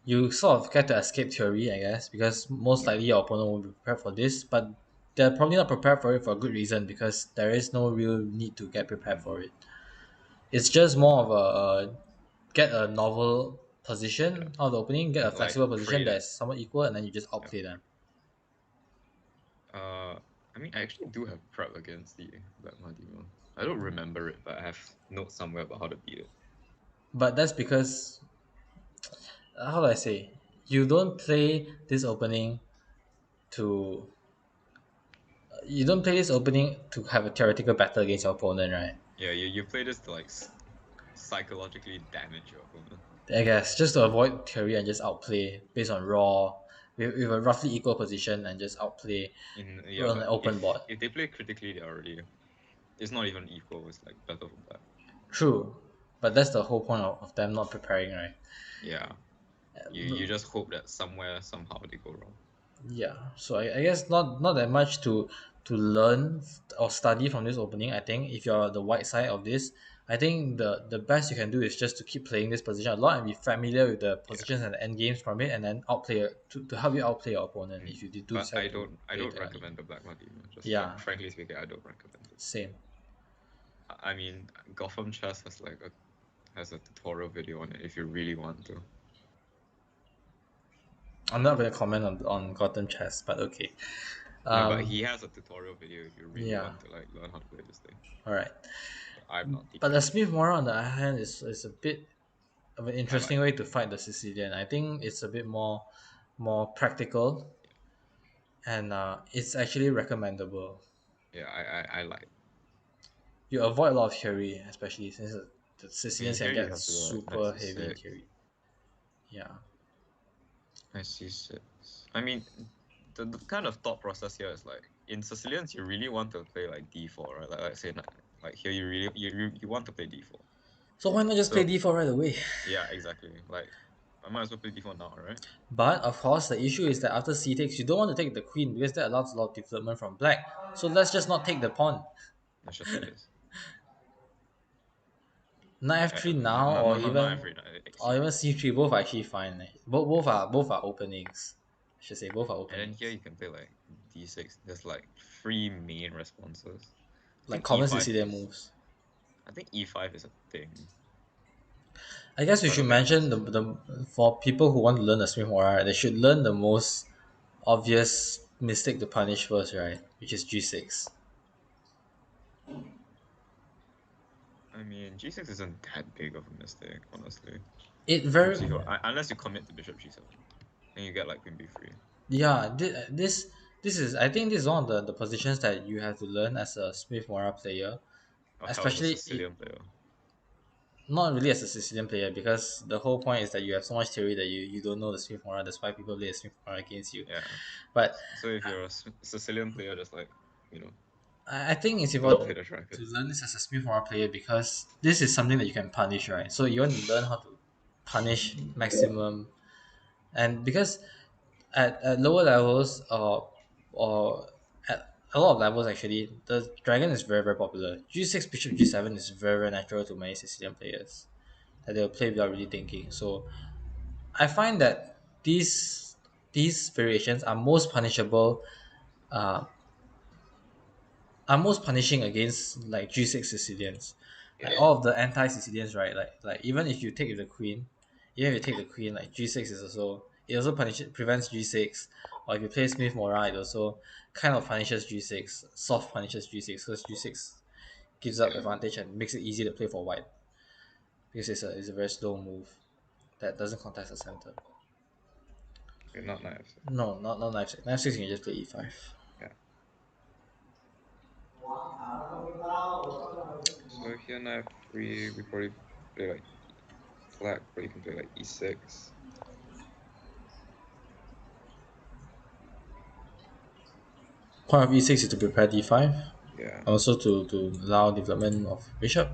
You sort of get to escape theory, I guess, because most Yeah. likely your opponent won't be prepared for this, but they're probably not prepared for it for a good reason because there is no real need to get prepared Mm. for it. It's just more of get a novel Yeah. position out of the opening, get a And like flexible position pray that that's somewhat equal, and then you just yeah. outplay them. I mean I actually do have prep against the Black Madima. I don't remember it, but I have notes somewhere about how to beat it. But that's because, how do I say, you don't play this opening to you don't play this opening to have a theoretical battle against your opponent, right? Yeah, you play this to like psychologically damage your opponent. I guess just to avoid theory and just outplay based on raw with a roughly equal position and just outplay In yeah, on an but open board. if they play critically, they already it's not even equal. It's like better for black. True, but that's the whole point of them not preparing, right? Yeah, you just hope that somewhere somehow they go wrong. Yeah, so I guess not that much to learn or study from this opening. I think if you're the white side of this, I think the best you can do is just to keep playing this position a lot and be familiar with the Yeah, positions and the end games from it, and then outplay to help you outplay your opponent if you do but decide to I play it don't early. recommend the black Madima. Just like Yeah, frankly speaking, I don't recommend it. same. I mean, Gotham Chess has like has a tutorial video on it if you really want to. I'm not going to comment on Gotham chess, but okay. No, but Um, he has a tutorial video if you really yeah, want to like learn how to play this thing. all right. I'm not But teaching the you. Smith Mora on the other hand is a bit of an I interesting like way it. to fight the Sicilian. I think it's a bit more practical and it's actually recommendable. Yeah, I like it. you avoid a lot of theory, especially since the I mean, Sicilians can here you get have to go like knight super heavy in c6, theory. Yeah. knight c6. I mean, the kind of thought process here is like in Sicilians, you really want to play like d4, right? Like say, like here you really you want to play d4. So why not just play So d4 right away? yeah, exactly. Like I might as well play d4 now, right? But of course, the issue is that after c takes, you don't want to take the queen because that allows a lot of development from black. So let's just not take the pawn. Let's just do this. Knight f3 now, or Not even every night, like c3. c3, both are actually fine. Both are openings. I should say both are And then here openings. you can play like d6. There's like three main responses. I Like think common e5 Sicilian is moves. I think e5 is a thing, I guess we but I should don't think it mention matters. the for people who want to learn the Smith Mora, they should learn the most obvious mistake to punish first, right? Which is g6. I mean, g6 isn't that big of a mistake, honestly. It Bishop very c4, unless you commit to bishop g7, and you get like queen b3. yeah. This is I think this is one of the positions that you have to learn as a Smith Mora player, Or hell as a especially Sicilian player. not really as a Sicilian player because the whole point is that you have so much theory that you don't know the Smith Mora. That's why people play the Smith Mora against you. Yeah. But So if you're a Sicilian player, just like you know, I think it's don't play important the to rapid. learn this as a Smith Mora player because this is something that you can punish, right? So you want to learn how to punish maximum, and because at lower levels or at a lot of levels actually, the dragon is very popular. G6 bishop g7 is very natural to many Sicilian players that they'll play without really thinking. So I find that these variations uh, are most punishing against like G6 Sicilians. Like Yeah. all of the anti Sicilians, right? Like even if you take the queen, even if you take the queen, like G6 is also it also punishes prevents G6. Or if you play Smith Mora, it also kind of punishes G6, soft punishes G6 because G6 gives up Yeah. advantage and makes it easy to play for white because it's a very slow move that doesn't contest the center. Okay, not knife. No, not knife six. Knife six you can just play e5. Yeah. So here knife three, we probably play like black, but you can play like e6. Point of e6 is to prepare d5, Yeah. also to allow development of bishop.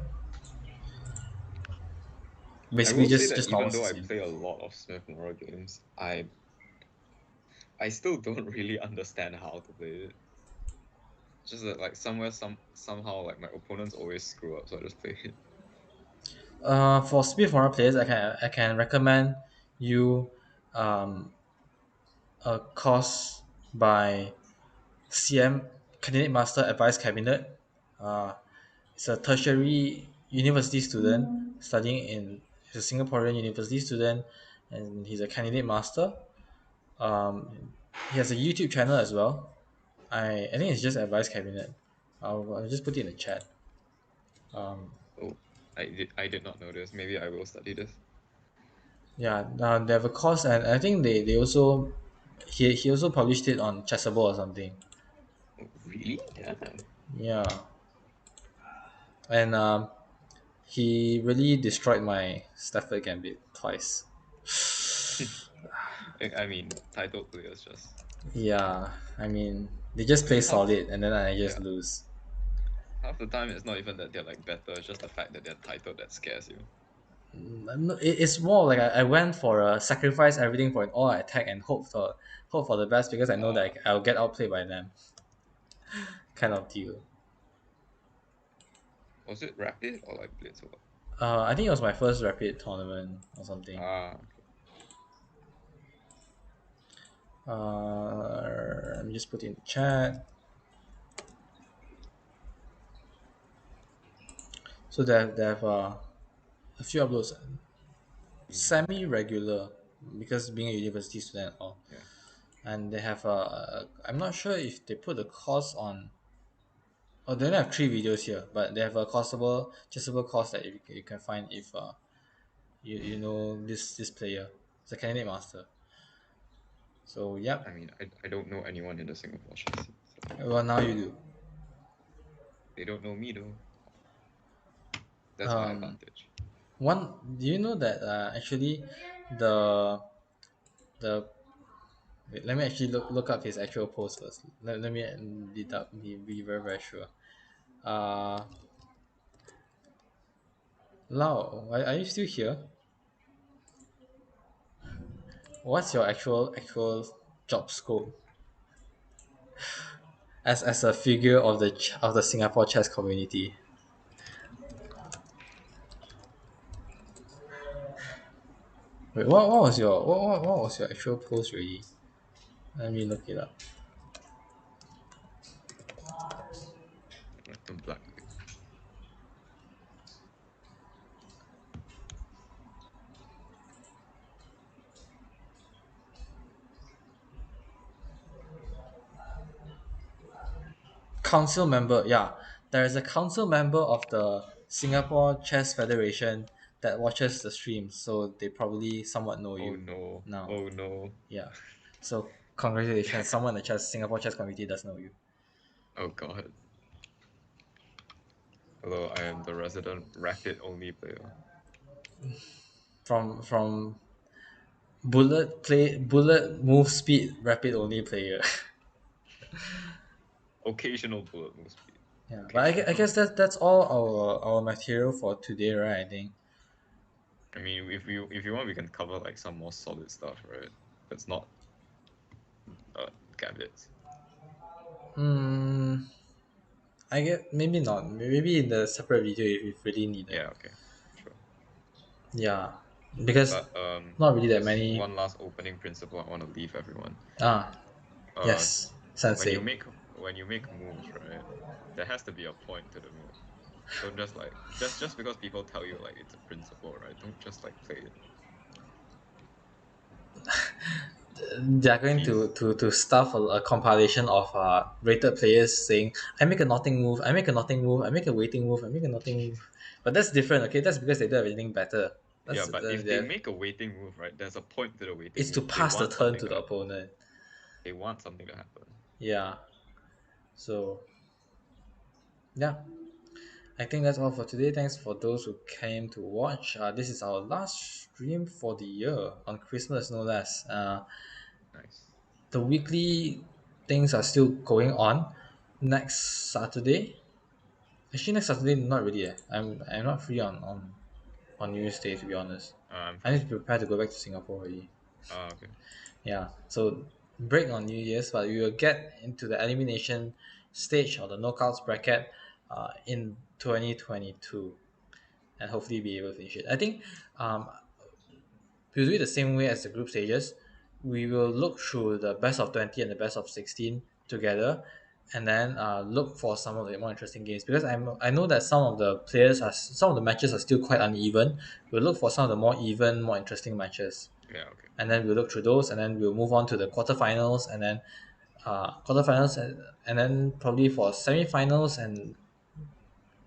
I Basically, will say just that just even normal though I Sicilian. play a lot of Smith Morrow games, I still don't really understand how to play it. It's just that like somehow like my opponents always screw up, so I just play it. For speed foreign players, I can recommend you um, a course by CM Candidate Master Advice Cabinet. Uh, it's a tertiary university student studying in. He's a Singaporean university student, and he's a candidate master. He has a YouTube channel as well. I think it's just Advice Cabinet. I'll just put it in the chat. Um, Oh, I did not know this. Maybe I will study this. yeah, they have a course, and I think they also he also published it on Chessable or something. Oh, really? Damn. Yeah, and he really destroyed my Stafford Gambit twice. I mean, titled players just. Yeah, I mean they just I play mean, solid, and then I just yeah, lose. half the time it's not even that they're like better. It's just the fact that they're titled that scares you. No, it's more like I went for a sacrifice everything for an all attack and hope for the best because I know that Uh, I'll get outplayed by them, kind of deal. was it rapid or like blitz or what? I think it was my first rapid tournament or something. Okay. Let me just put in the chat. So they have a few uploads, Mhm. semi-regular because being a university student and all, Yeah. and they have I'm not sure if they put the course on. Oh, they don't have three videos here, but they have a chessable course that you can find if you know this player. It's a candidate master. So I yep. mean, I don't know anyone in the Singapore chess scene, so Well, now you do. they don't know me though. That's my Um, advantage. One, do you know that actually the the wait, let me actually look up his actual post first. Let me be very very sure. Uh, Lau, are you still here? What's your actual job scope as a figure of of the Singapore chess community? Wait, what was your what was your actual post really? Let me look it up. Like the black. Council member, yeah. There is a council member of the Singapore Chess Federation that watches the stream, so they probably somewhat know Oh you no! now. Oh no! Yeah. So congratulations, someone in the Singapore Chess Committee does know you. Oh god! Hello, I am the resident rapid only player. From bullet move speed rapid only player. Occasional bullet move speed. Yeah, but I Occasional. guess that's all our material for today, right? I think. I mean, if you want, we can cover like some more solid stuff, right? That's not gambits. Hmm. I get maybe not. Maybe in the separate video if you really need it. Yeah. Okay. Sure. Yeah, because But not really that just many. one last opening principle I want to leave everyone. Ah, Uh, yes, when you sensei. make when you make moves, right? There has to be a point to the move. Don't just like just because people tell you like it's a principle, right? Don't just like play it. They are going Please. to stuff a compilation of rated players saying, "I make a nothing move. I make a nothing move. I make a waiting move. I make a nothing move." But that's different. Okay, that's because they don't have anything better. Yeah, That's but if they make a waiting move, right, there's a point to the waiting it's to move. They pass the want turn something to to the happen. opponent. They want something to happen. Yeah. So yeah, I think that's all for today. Thanks for those who came to watch. This is our last stream for the year on Christmas, no less. Nice. The weekly things are still going on. Next Saturday, actually next Saturday not really. I'm not free on New Year's Day to be honest. I'm I need free. to prepare to go back to Singapore already. Okay. Yeah, so break on New Year's, but we will get into the elimination stage or the knockouts bracket in 2022 and hopefully be able to finish it. I think um, we'll do it the same way as the group stages. We will look through the best of 20 and the best of 16 together and then look for some of the more interesting games because I know that some of the matches are still quite uneven. We'll look for some of the more even, more interesting matches, Yeah, okay. and then we'll look through those, and then we'll move on to the quarterfinals, and then quarterfinals, and then probably for semifinals and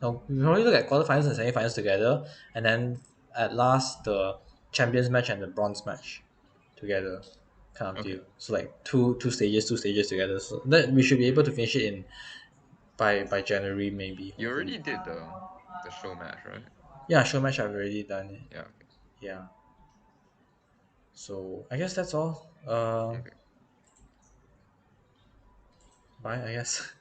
no, we probably look at quarterfinals and semifinals together, and then at last the champions match and the bronze match together, kind of Okay. deal. So like two stages together. So that we should be able to finish it in by January maybe, You already hopefully. did the show match, right? Yeah, show match I've already done it. Yeah, okay. Yeah. So I guess that's all. Okay. Bye. I guess.